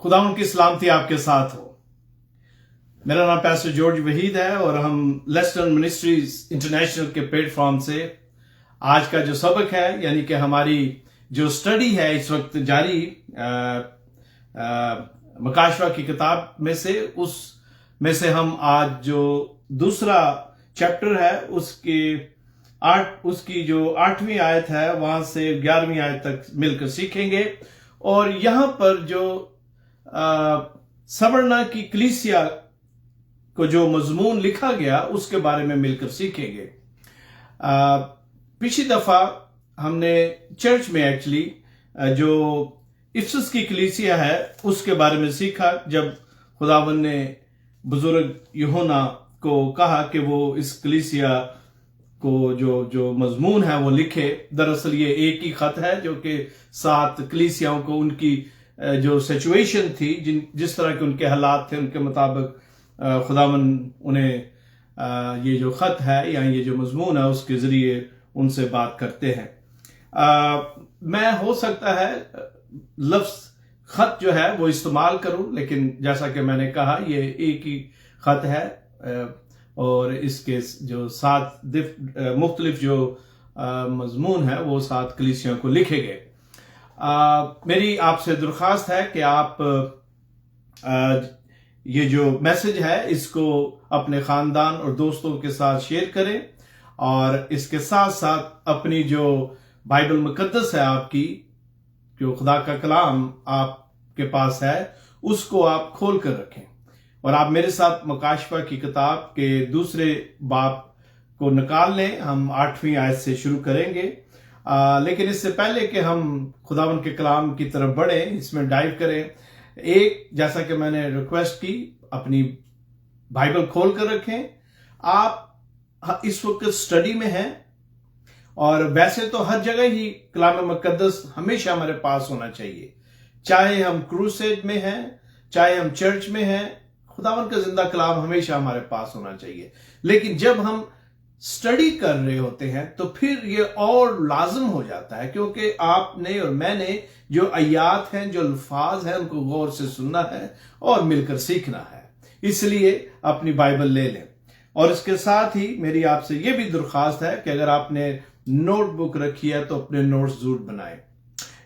खुदावंद की सलामती आपके साथ हो। मेरा नाम पैस्टर जॉर्ज वहीद है और हम लेस्टन मिनिस्ट्रीज इंटरनेशनल के प्लेटफॉर्म से आज का जो सबक है यानी कि हमारी जो स्टडी है इस वक्त जारी मकाशवा की किताब में से हम आज जो दूसरा चैप्टर है उसकी जो 8वीं आयत है वहां से 11वीं आयत तक मिलकर सीखेंगे और यहां पर जो स्मरना की कलीसिया को जो मजमून लिखा गया उसके बारे में मिलकर सीखेंगे। पिछली दफा हमने चर्च में एक्चुअली जो इफिसस की कलीसिया है उसके बारे में सीखा, जब खुदावंद ने बुजुर्ग यूहन्ना को कहा कि वो इस कलीसिया को जो मजमून है वो लिखे। दरअसल ये एक ही खत है जो कि 7 कलीसियाओं को उनकी जो सिचुएशन थी, जिस तरह के उनके हालात थे उनके मुताबिक खुदावंद उन्हें ये जो खत है या ये जो मजमून है उसके जरिए उनसे बात करते हैं। मैं हो सकता है लफ्ज खत जो है वो इस्तेमाल करूं, लेकिन जैसा कि मैंने कहा ये एक ही खत है और इसके जो 7 मुख्तलिफ जो मजमून है वो 7 कलीसियों को लिखे गए। मेरी आपसे दरख्वास्त है कि आप ये जो मैसेज है इसको अपने खानदान और दोस्तों के साथ शेयर करें और इसके साथ साथ अपनी जो बाइबल मुकद्दस है आपकी, जो खुदा का कलाम आपके पास है, उसको आप खोल कर रखें और आप मेरे साथ मकाशवा की किताब के दूसरे बाब को निकाल लें। हम 8वीं आयत से शुरू करेंगे, लेकिन इससे पहले कि हम खुदावंद के कलाम की तरफ बढ़े, इसमें डाइव करें, जैसा कि मैंने रिक्वेस्ट की, अपनी बाइबल खोल कर रखें। आप इस वक्त स्टडी में हैं और वैसे तो हर जगह ही कलाम मुकद्दस हमेशा हमारे पास होना चाहिए, चाहे हम क्रूसेड में हैं चाहे हम चर्च में हैं, खुदावंद का जिंदा कलाम हमेशा हमारे पास होना चाहिए। लेकिन जब हम स्टडी कर रहे होते हैं तो फिर ये और लाजम हो जाता है, क्योंकि आपने और मैंने जो आयात हैं, जो अल्फाज हैं, उनको गौर से सुनना है और मिलकर सीखना है। इसलिए अपनी बाइबल ले लें और इसके साथ ही मेरी आपसे ये भी दरख्वास्त है कि अगर आपने नोटबुक रखी है तो अपने नोट्स जरूर बनाएं।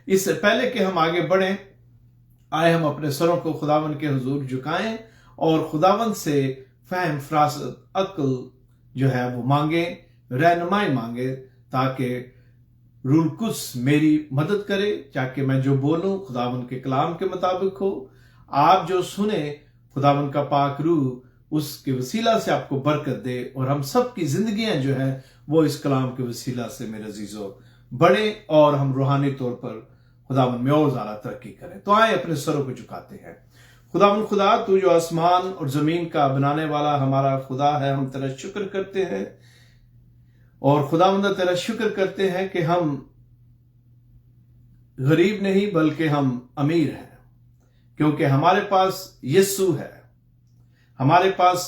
इससे पहले कि हम आगे बढ़ें, आए हम अपने सरों को खुदावंद के हुजूर झुकाएं और खुदावंद से फहम, फरासत, अक्ल जो है वो मांगे, रहनुमाई मांगे, ताकि रूल कुछ मेरी मदद करे, ताकि मैं जो बोलूं खुदावंद के कलाम के मुताबिक हो। आप जो सुने खुदावंद का पाक रूह उसके वसीला से आपको बरकत दे और हम सब की जिंदगियां जो है वो इस कलाम के वसीला से मेरे अजीजों बढ़े और हम रूहानी तौर पर खुदावंद में और ज्यादा तरक्की करें। तो आए अपने सरों को झुकाते हैं। खुदावंद खुदा, तू जो आसमान और जमीन का बनाने वाला हमारा खुदा है, हम तेरा शुक्र करते हैं और खुदावंद तेरा शुक्र करते हैं कि हम गरीब नहीं बल्कि हम अमीर हैं, क्योंकि हमारे पास यीशु है। हमारे पास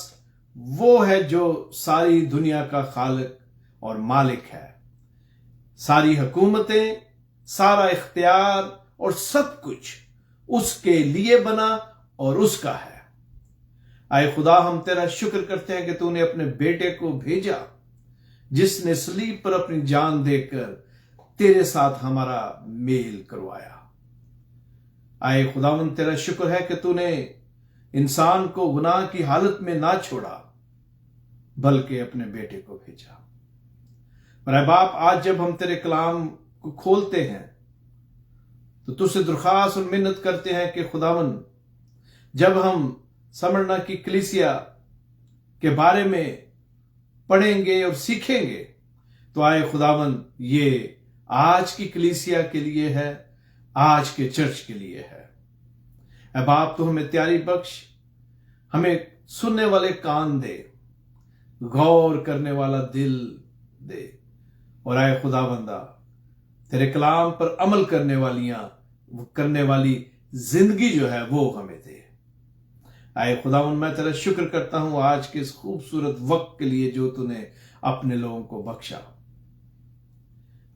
वो है जो सारी दुनिया का खालिक और मालिक है। सारी हुकूमतें, सारा इख्तियार और सब कुछ उसके लिए बना और उसका है। आए खुदा, हम तेरा शुक्र करते हैं कि तूने अपने बेटे को भेजा, जिसने सलीब पर अपनी जान देकर तेरे साथ हमारा मेल करवाया। आए खुदावंद, तेरा शुक्र है कि तूने इंसान को गुनाह की हालत में ना छोड़ा बल्कि अपने बेटे को भेजा। मेरे बाप, आज जब हम तेरे कलाम को खोलते हैं तो तुझसे दरख्वास्त और मिन्नत करते हैं कि खुदावंद, जब हम स्मरना की कलीसिया के बारे में पढ़ेंगे और सीखेंगे तो आए खुदावंद, ये आज की कलीसिया के लिए है, आज के चर्च के लिए है। ऐ बाप, तो हमें तैयारी बख्श, हमें सुनने वाले कान दे, गौर करने वाला दिल दे और आए खुदावंदा, तेरे कलाम पर अमल करने वाली जिंदगी जो है वो हमें दे। आए खुदावंद, मैं तेरा शुक्र करता हूं आज के इस खूबसूरत वक्त के लिए जो तूने अपने लोगों को बख्शा।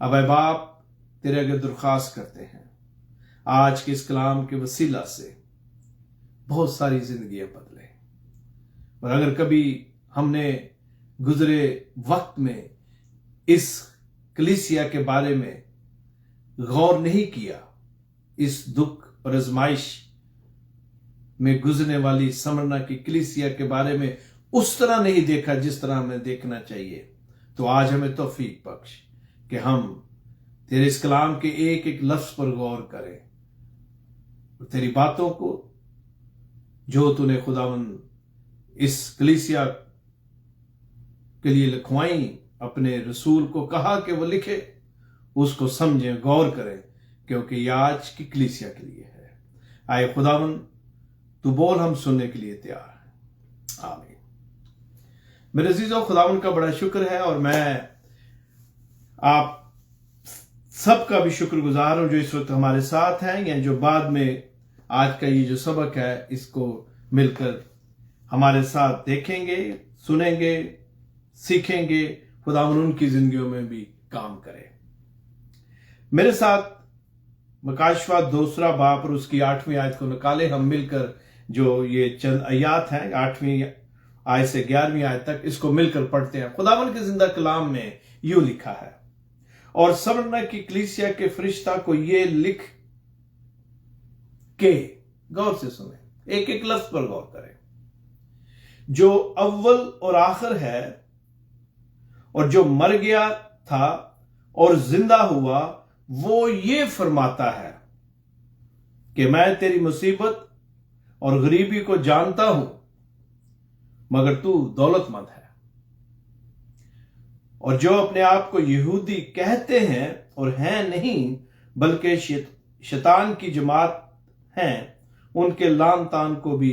अब ऐ बाप, तेरे आगे दरख्वास्त करते हैं आज के इस कलाम के वसीला से बहुत सारी जिंदगियां बदले। और अगर कभी हमने गुजरे वक्त में इस कलीसिया के बारे में गौर नहीं किया, इस दुख और आजमाइश में गुजरने वाली स्मरना की कलीसिया के बारे में उस तरह नहीं देखा जिस तरह हमें देखना चाहिए, तो आज हमें तौफीक बख्श कि हम तेरे इस कलाम के एक एक लफ्ज पर गौर करें और तेरी बातों को जो तूने खुदावंद इस कलीसिया के लिए लिखवाई, अपने रसूल को कहा कि वो लिखे, उसको समझें, गौर करें, क्योंकि ये आज की कलीसिया के लिए है। आए खुदावंद, तू बोल, हम सुनने के लिए तैयार हैं। आमीन। मेरे अजीजों, खुदावंद का बड़ा शुक्र है और मैं आप सबका भी शुक्रगुजार हूं जो इस वक्त हमारे साथ हैं या जो बाद में आज का ये जो सबक है इसको मिलकर हमारे साथ देखेंगे, सुनेंगे, सीखेंगे। खुदावंद उनकी जिंदगियों में भी काम करे। मेरे साथ मकाशवात 2 बाब और उसकी 8वीं आयत को निकाले, हम मिलकर जो ये चंद आयात हैं 8वीं आयत से 11वीं आयत तक, इसको मिलकर पढ़ते हैं। खुदावंद के जिंदा कलाम में यूं लिखा है, और स्मरना की कलीसिया के फरिश्ता को ये लिख के, गौर से सुने, एक एक लफ्ज पर गौर करें, जो अव्वल और आखिर है और जो मर गया था और जिंदा हुआ, वो ये फरमाता है कि मैं तेरी मुसीबत और गरीबी को जानता हूं, मगर तू दौलतमंद है। और जो अपने आप को यहूदी कहते हैं और हैं नहीं, बल्कि शैतान की जमात हैं, उनके लान तान को भी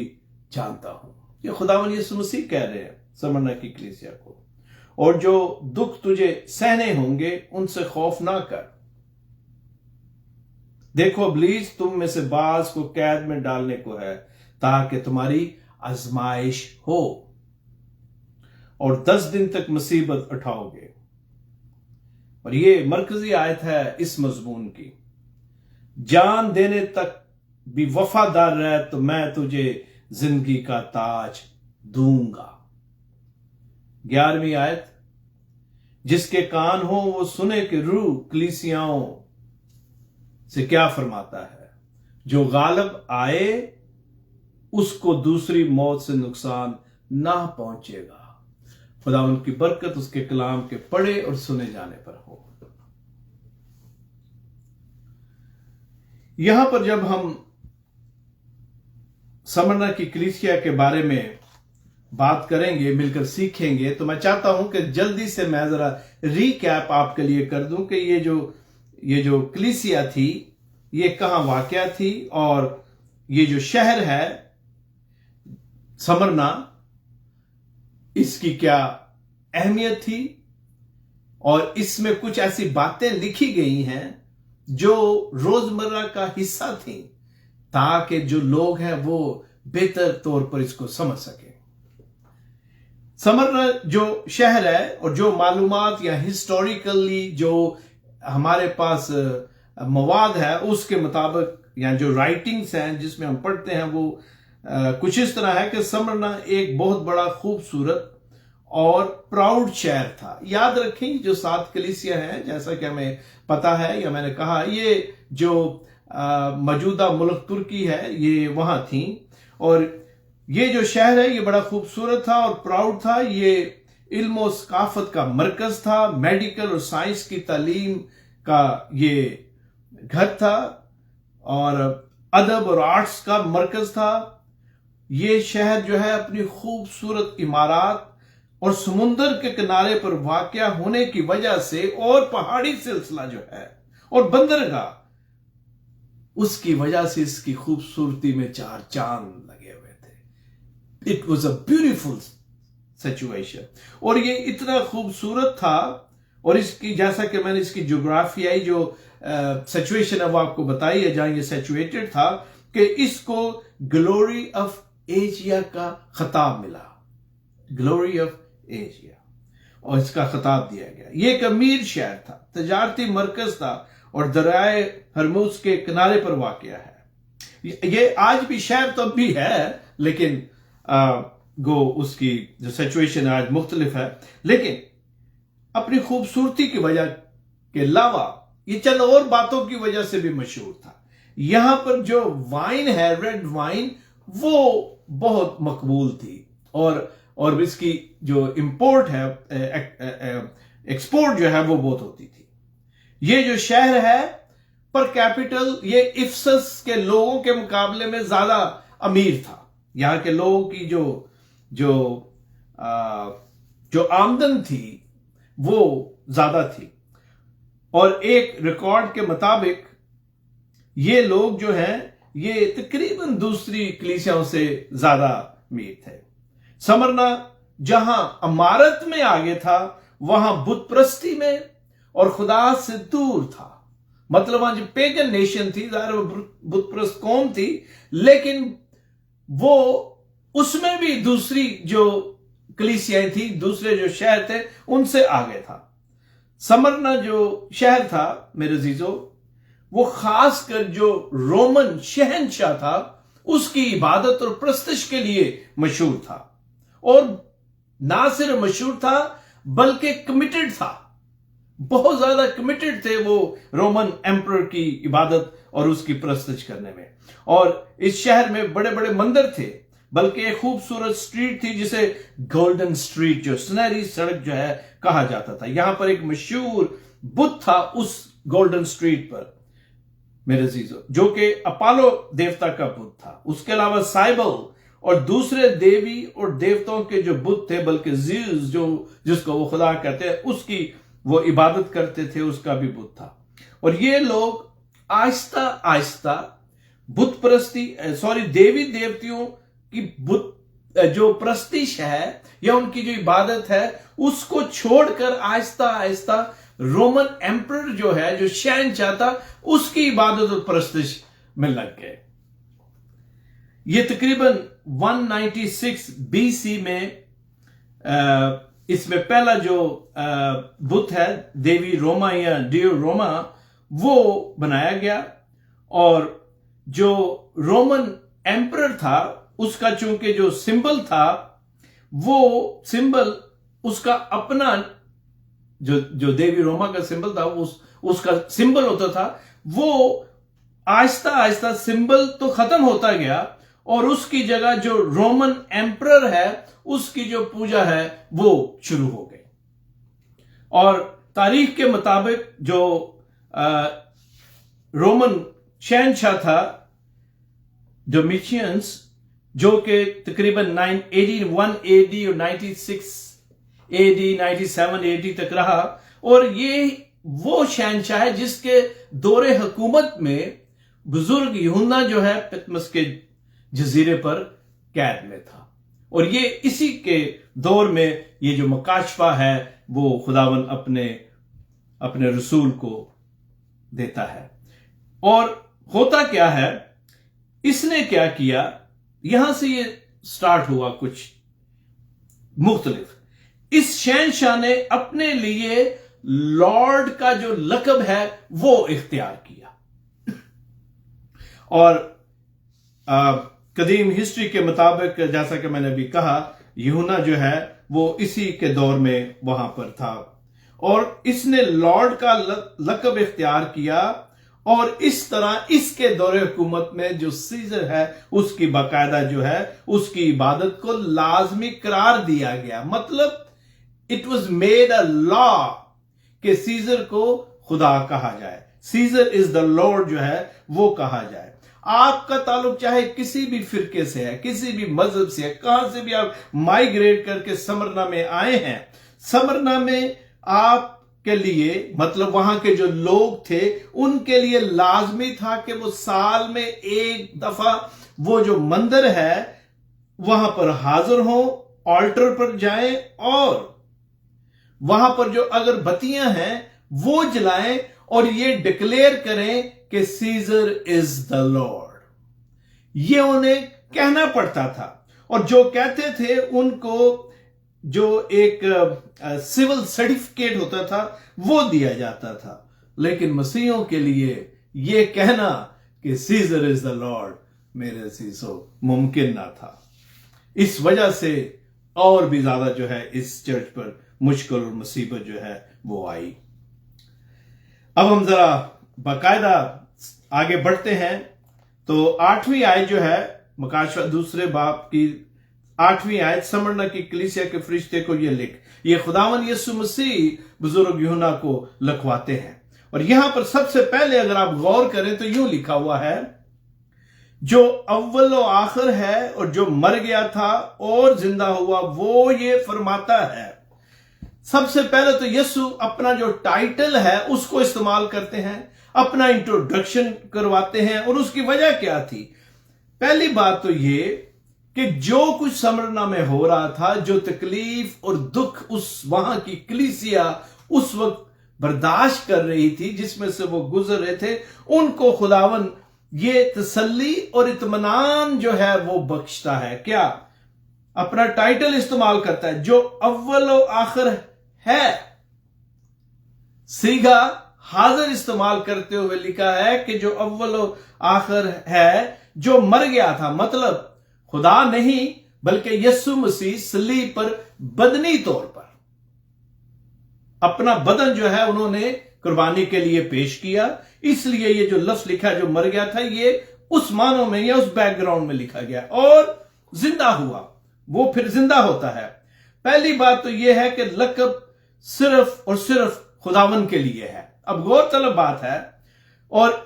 जानता हूं। ये खुदावंद यीशु मसीह कह रहे हैं स्मरना की कलीसिया को। और जो दुख तुझे सहने होंगे, उनसे खौफ ना कर। देखो, इब्लीस तुम में से बाज को कैद में डालने को है, ताकि तुम्हारी आजमाइश हो, और 10 दिन तक मुसीबत उठाओगे। और ये मरकजी आयत है इस मजमून की, जान देने तक भी वफादार रह तो मैं तुझे जिंदगी का ताज दूंगा। 11वीं आयत, जिसके कान हो वो सुने कि रूह कलीसियाओं से क्या फरमाता है। जो गालिब आए उसको दूसरी मौत से नुकसान ना पहुंचेगा। खुदा उनकी बरकत उसके कलाम के पढ़े और सुने जाने पर हो। यहां पर जब हम स्मरना की कलीसिया के बारे में बात करेंगे, मिलकर सीखेंगे, तो मैं चाहता हूं कि जल्दी से मैं जरा रीकैप आपके लिए कर दूं कि ये जो कलीसिया थी ये कहां वाक़या थी, और ये जो शहर है स्मरना, इसकी क्या अहमियत थी, और इसमें कुछ ऐसी बातें लिखी गई हैं जो रोजमर्रा का हिस्सा थी, ताकि जो लोग हैं वो बेहतर तौर पर इसको समझ सके। स्मरना जो शहर है और जो मालूमात या हिस्टोरिकली जो हमारे पास मवाद है उसके मुताबिक, या जो राइटिंग्स हैं जिसमें हम पढ़ते हैं, वो कुछ इस तरह है कि स्मरना एक बहुत बड़ा खूबसूरत और प्राउड शहर था। याद रखें, जो 7 कलीसिया हैं, जैसा कि हमें पता है या मैंने कहा, ये जो मौजूदा मुल्क तुर्की है ये वहां थी, और ये जो शहर है ये बड़ा खूबसूरत था और प्राउड था। ये इल्म और सकाफत का मरकज था, मेडिकल और साइंस की तालीम का ये घर था, और अदब और आर्ट्स का मरकज था। ये शहर जो है अपनी खूबसूरत इमारत और समुंदर के किनारे पर वाक़या होने की वजह से, और पहाड़ी सिलसिला जो है और बंदरगाह, उसकी वजह से इसकी खूबसूरती में 4 चांद लगे हुए थे। It was a beautiful situation, और ये इतना खूबसूरत था, और इसकी, जैसा कि मैंने इसकी जोग्राफियाई जो सिचुएशन है वो आपको बताई है, जहां ये सिचुएटेड था, कि इसको ग्लोरी ऑफ एशिया का खिताब मिला, ग्लोरी ऑफ एशिया, और इसका खिताब दिया गया। ये एक अमीर शहर था, तजारती मरकज था, और दरियाए हरमुज के किनारे पर वाक़या है। ये आज भी शहर तो भी है, लेकिन उसकी जो सिचुएशन आज मुख्तलिफ है, लेकिन अपनी खूबसूरती की वजह के अलावा ये चंद और बातों की वजह से भी मशहूर था। यहां पर जो वाइन है, रेड वाइन, वो बहुत मकबूल थी, और इसकी जो इंपोर्ट है, एक्सपोर्ट जो है, वो बहुत होती थी। ये जो शहर है पर कैपिटल, ये इफसस के लोगों के मुकाबले में ज्यादा अमीर था। यहां के लोगों की जो आमदन थी वो ज्यादा थी, और एक रिकॉर्ड के मुताबिक ये लोग जो हैं, ये तकरीबन दूसरी कलीसियाओं से ज्यादा अमीर थे। समरना जहां इमारत में आगे था, वहां बुत प्रस्ती में और खुदा से दूर था। मतलब वहां जो पेगन नेशन थी, बुत प्रस्त कौम थी, लेकिन वो उसमें भी दूसरी जो कलीसियाएं थी, दूसरे जो शहर थे, उनसे आगे था। समरना जो शहर था मेरे अजीजों, वो खासकर जो रोमन शहंशाह था उसकी इबादत और प्रस्तश के लिए मशहूर था, और ना सिर्फ मशहूर था बल्कि कमिटेड था। बहुत ज्यादा कमिटेड थे वो रोमन एम्परर की इबादत और उसकी प्रस्तश करने में। और इस शहर में बड़े बड़े मंदिर थे, बल्कि एक खूबसूरत स्ट्रीट थी जिसे गोल्डन स्ट्रीट, जो सुनहरी सड़क जो है, कहा जाता था। यहां पर एक मशहूर बुत था उस गोल्डन स्ट्रीट पर मेरे अजीजों, जो कि अपोलो देवता का बुत था। उसके अलावा साइबल और दूसरे देवी और देवताओं के जो बुत थे, बल्कि ज़्यूस जिसको वो खुदा कहते हैं, उसकी वो इबादत करते थे, उसका भी बुत था। और ये लोग आहिस्ता आहिस्ता बुत प्रस्ती देवी देवतियों की बुत जो प्रस्तिश है या उनकी जो इबादत है, उसको छोड़कर आहिस्ता आहिस्ता रोमन एम्परर जो है, जो शहंशाह था, उसकी इबादत और प्रस्तिश में लग गए। ये तकरीबन 196 BC में इसमें पहला जो बुत है, देवी रोमा या डियो रोमा, वो बनाया गया। और जो रोमन एम्परर था, उसका चूंकि जो सिंबल था, वो सिंबल उसका अपना जो देवी रोमा का सिंबल था, उसका सिंबल होता था, वो आहिस्ता आहिस्ता सिंबल तो खत्म होता गया, और उसकी जगह जो रोमन एम्परर है उसकी जो पूजा है वो शुरू हो गई। और तारीख के मुताबिक जो रोमन शहंशाह था डोमिशियंस, जो कि तकरीबन 981 AD और 96 AD 97 AD तक रहा, और ये वो शहंशाह है जिसके दौरे हुकूमत में बुजुर्ग यूहन्ना जो है पतमस के जजीरे पर कैद में था। और ये इसी के दौर में ये जो मकाशफा है वो खुदावन अपने रसूल को देता है। और होता क्या है, इसने क्या किया, यहां से ये स्टार्ट हुआ कुछ मुख्तलिफ। इस शहंशाह ने अपने लिए लॉर्ड का जो लकब है वो इख्तियार किया। और कदीम हिस्ट्री के मुताबिक, जैसा कि मैंने अभी कहा, यूहन्ना जो है वो इसी के दौर में वहां पर था, और इसने लॉर्ड का लकब इख्तियार किया। और इस तरह इसके दौरे हुकूमत में जो सीजर है उसकी बाकायदा जो है उसकी इबादत को लाजमी करार दिया गया। मतलब it was made a law कि सीजर को खुदा कहा जाए, सीजर इज द लॉर्ड जो है वो कहा जाए। आपका ताल्लुक चाहे किसी भी फिरके से है, किसी भी मजहब से है, कहां से भी आप माइग्रेट करके समरना में आए हैं, समरना में आप के लिए, मतलब वहां के जो लोग थे उनके लिए लाजमी था कि वो साल में एक दफा वो जो मंदिर है वहां पर हाजिर हो, ऑल्टर पर जाएं, और वहां पर जो अगरबत्तियां हैं वो जलाएं, और ये डिक्लेयर करें कि सीजर इज द लॉर्ड। ये उन्हें कहना पड़ता था, और जो कहते थे उनको जो एक सिविल सर्टिफिकेट होता था वो दिया जाता था। लेकिन मसीहों के लिए यह कहना कि सीजर इज द लॉर्ड मेरे अजीजों मुमकिन ना था। इस वजह से और भी ज्यादा जो है इस चर्च पर मुश्किल और मुसीबत जो है वो आई। अब हम जरा बाकायदा आगे बढ़ते हैं। तो 8वीं आयत जो है मकाशवा दूसरे बाब की 8वीं आयत, समरना की कलीसिया के फरिश्ते को ये लिख, ये खुदावन यीशु मसीह बुजुर्ग यूहन्ना को लिखवाते हैं। और यहां पर सबसे पहले अगर आप गौर करें तो यूं लिखा हुआ है, जो अव्वल और आखिर है और जो मर गया था और जिंदा हुआ, वो ये फरमाता है। सबसे पहले तो यीशु अपना जो टाइटल है उसको इस्तेमाल करते हैं, अपना इंट्रोडक्शन करवाते हैं। और उसकी वजह क्या थी? पहली बात तो ये कि जो कुछ समरना में हो रहा था, जो तकलीफ और दुख उस वहां की कलीसिया उस वक्त बर्दाश्त कर रही थी, जिसमें से वो गुजर रहे थे, उनको खुदावन ये तसल्ली और इत्मीनान जो है वो बख्शता है। क्या? अपना टाइटल इस्तेमाल करता है, जो अव्वल और आखिर है। सीगा हाजिर इस्तेमाल करते हुए लिखा है कि जो अव्वल और आखिर है, जो मर गया था, मतलब खुदा नहीं बल्कि यीशु मसीह सलीब पर बदनी तौर पर अपना बदन जो है उन्होंने कुर्बानी के लिए पेश किया। इसलिए ये जो लफ्ज लिखा है, जो मर गया था, ये उस मानों में या उस बैकग्राउंड में लिखा गया। और जिंदा हुआ, वो फिर जिंदा होता है। पहली बात तो यह है कि लक़ब सिर्फ और सिर्फ खुदावन के लिए है। अब गौरतलब बात है, और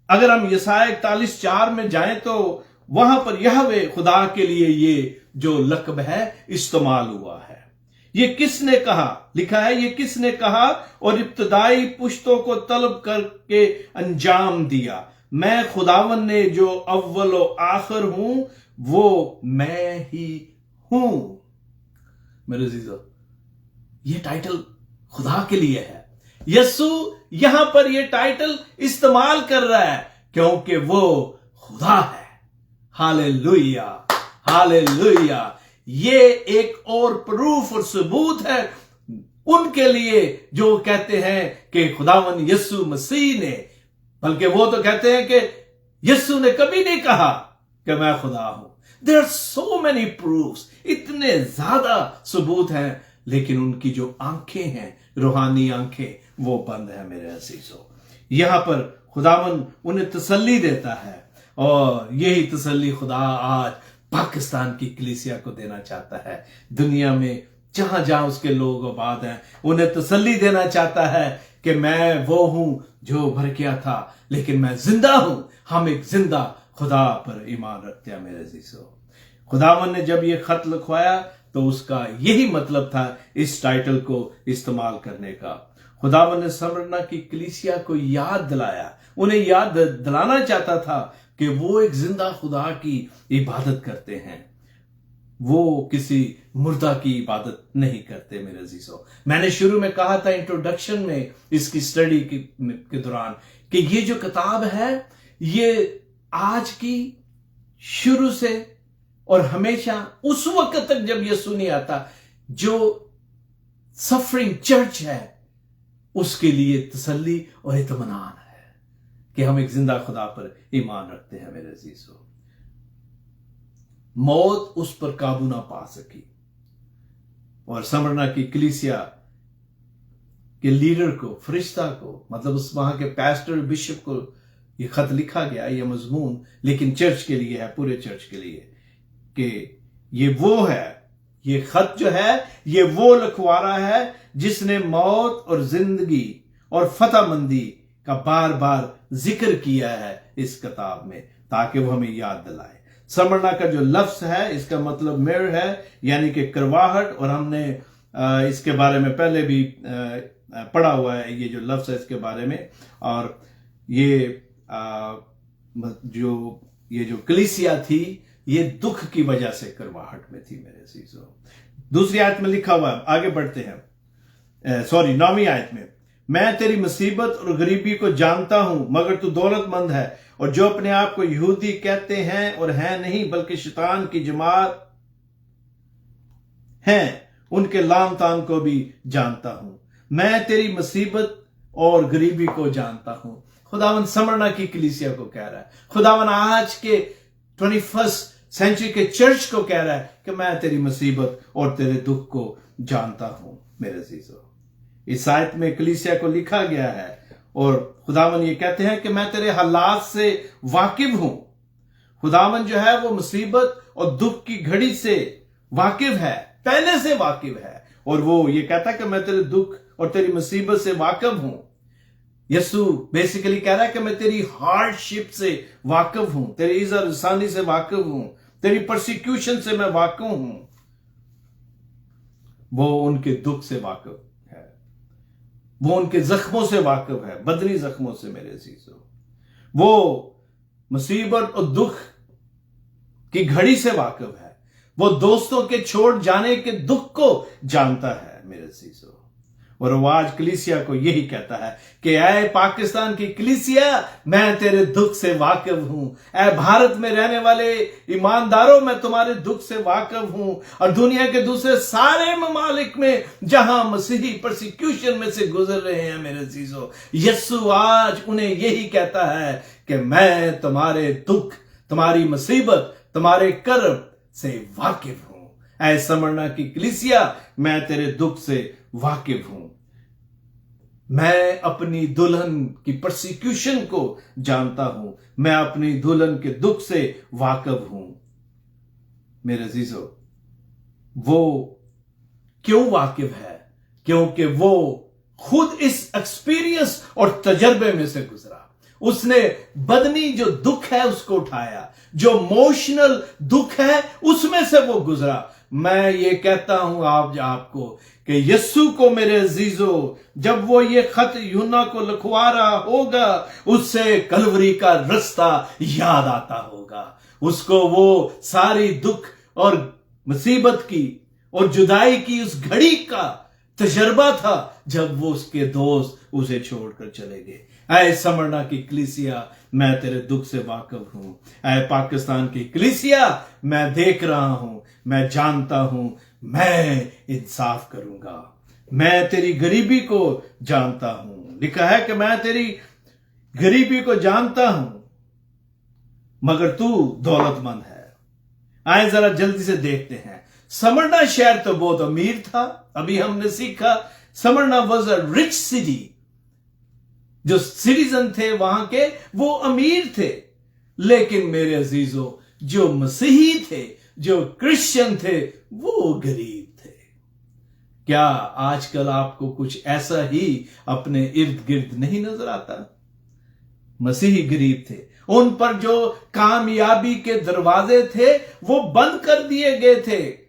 अगर हम यसाया 41:4 में जाएं तो वहां पर यहवे खुदा के लिए ये जो लक़ब है इस्तेमाल हुआ है। ये किसने कहा? लिखा है, ये किसने कहा? और इब्तदाई पुश्तों को तलब करके अंजाम दिया, मैं खुदावन ने जो अव्वल और आखिर हूं, वो मैं ही हूं। मेरे अजीजों, ये टाइटल खुदा के लिए है। यीशु यहां पर ये टाइटल इस्तेमाल कर रहा है क्योंकि वो खुदा है। Hallelujah, hallelujah. ये एक और प्रूफ और सबूत है उनके लिए जो कहते हैं कि खुदावन यीशु मसीह ने, बल्कि वो तो कहते हैं कि यीशु ने कभी नहीं कहा कि मैं खुदा हूं। There are so many proofs, इतने ज्यादा सबूत हैं, लेकिन उनकी जो आंखें हैं, रूहानी आंखें, वो बंद है। मेरे अजीजों, यहां पर खुदावन उन्हें तसल्ली देता है, और यही तसल्ली खुदा आज पाकिस्तान की कलीसिया को देना चाहता है। दुनिया में जहां जहां उसके लोग आबाद हैं, उन्हें तसल्ली देना चाहता है कि मैं वो हूं जो भर गया था, लेकिन मैं जिंदा हूं। हम एक जिंदा खुदा पर ईमान रखते हैं। मेरे अजीजों, खुदावन ने जब ये खत लिखवाया तो उसका यही मतलब था इस टाइटल को इस्तेमाल करने का। खुदावन ने स्मरना की कलीसिया को याद दिलाया, उन्हें याद दिलाना चाहता था कि वो एक जिंदा खुदा की इबादत करते हैं, वो किसी मुर्दा की इबादत नहीं करते। मेरे अजीजों, मैंने शुरू में कहा था इंट्रोडक्शन में इसकी स्टडी के दौरान कि ये जो किताब है ये आज की शुरू से और हमेशा उस वक्त तक जब यीशु नहीं आता, जो सफरिंग चर्च है उसके लिए तसल्ली और इत्मीनान है कि हम एक जिंदा खुदा पर ईमान रखते हैं। मेरे अजीजों, मौत उस पर काबू ना पा सकी, और समरना की कलीसिया के लीडर को, फरिश्ता को, मतलब उस वहां के पैस्टर बिशप को ये खत लिखा गया, ये मजमून, लेकिन चर्च के लिए है, पूरे चर्च के लिए, कि ये वो है, ये खत जो है ये वो लिखवारा है जिसने मौत और जिंदगी और फतहमंदी का बार बार जिक्र किया है इस किताब में, ताकि वो हमें याद दिलाए। समरना का जो लफ्ज है इसका मतलब मिर है, यानी कि करवाहट, और हमने इसके बारे में पहले भी पढ़ा हुआ है ये जो लफ्ज है इसके बारे में। और ये जो कलीसिया थी ये दुख की वजह से करवाहट में थी। मेरे अजीजों, दूसरी आयत में लिखा हुआ है, आगे बढ़ते हैं, 9वीं आयत में, मैं तेरी मुसीबत और गरीबी को जानता हूं, मगर तू दौलतमंद है, और जो अपने आप को यहूदी कहते हैं और हैं नहीं बल्कि शैतान की जमात हैं, उनके लान तान को भी जानता हूं। मैं तेरी मुसीबत और गरीबी को जानता हूं। खुदावन समरना की कलीसिया को कह रहा है, खुदावन आज के 21st सेंचुरी के चर्च को कह रहा है कि मैं तेरी मुसीबत और तेरे दुख को जानता हूं मेरे अजीजों। इस आयत में कलीसिया को लिखा गया है और खुदावन ये कहते हैं कि मैं तेरे हालात से वाकिफ हूं। खुदावन जो है वो मुसीबत और दुख की घड़ी से वाकिफ है, पहले से वाकिफ है, और वो ये कहता है कि मैं तेरे दुख और तेरी मुसीबत से वाकिफ हूं। यीशु बेसिकली कह रहा है कि मैं तेरी हार्डशिप से वाकिफ हूं, तेरी इज़्ज़त-रसानी से वाकिफ हूं, तेरी परसिक्यूशन से मैं वाकिफ हूं। वो उनके दुख से वाकिफ है, वो उनके जख्मों से वाकिफ है, बदनी जख्मों से मेरे अजीजों। वो मुसीबत और दुख की घड़ी से वाकिफ है, वो दोस्तों के छोड़ जाने के दुख को जानता है मेरे अजीजों। और वो आज कलीसिया को यही कहता है कि ऐ पाकिस्तान की कलीसिया, मैं तेरे दुख से वाकिफ हूं। ऐ भारत में रहने वाले ईमानदारों, मैं तुम्हारे दुख से वाकिफ हूं। और दुनिया के दूसरे सारे ममालिक में जहां मसीही परसिक्यूशन में से गुजर रहे हैं मेरे अजीजों, यीशु आज उन्हें यही कहता है कि मैं तुम्हारे दुख, तुम्हारी मुसीबत, तुम्हारे कर्ब से वाकिफ हूं। ऐ स्मरणा की कलीसिया, मैं तेरे दुख से वाकिफ हूं। मैं अपनी दुल्हन की परसिक्यूशन को जानता हूं, मैं अपनी दुल्हन के दुख से वाकिफ हूं मेरे अजीजों। वो क्यों वाकिफ है? क्योंकि वो खुद इस एक्सपीरियंस और तजर्बे में से गुजरा। उसने बदनी जो दुख है उसको उठाया, जो इमोशनल दुख है उसमें से वो गुजरा। मैं ये कहता हूं आपको कि यीशु को मेरे अजीजों, जब वो ये खत यूहन्ना को लिखवा रहा होगा, उससे कलवरी का रास्ता याद आता होगा। उसको वो सारी दुख और मुसीबत की और जुदाई की उस घड़ी का तजर्बा था जब वो उसके दोस्त उसे छोड़कर चले गए। ऐ स्मरणा की कलीसिया, मैं तेरे दुख से वाकिफ हूं। ऐ पाकिस्तान की कलीसिया, मैं देख रहा हूं, मैं जानता हूं, मैं इंसाफ करूंगा। मैं तेरी गरीबी को जानता हूं। लिखा है कि मैं तेरी गरीबी को जानता हूं, मगर तू दौलतमंद है। आए जरा जल्दी से देखते हैं। स्मरणा शहर तो बहुत अमीर था। अभी हमने सीखा स्मरणा वाज अ रिच सिटी। जो सिटीजन थे वहां के वो अमीर थे, लेकिन मेरे अजीजों, जो मसीही थे, जो क्रिश्चियन थे, वो गरीब थे। क्या आजकल आपको कुछ ऐसा ही अपने इर्द गिर्द नहीं नजर आता? मसीही गरीब थे, उन पर जो कामयाबी के दरवाजे थे वो बंद कर दिए गए थे।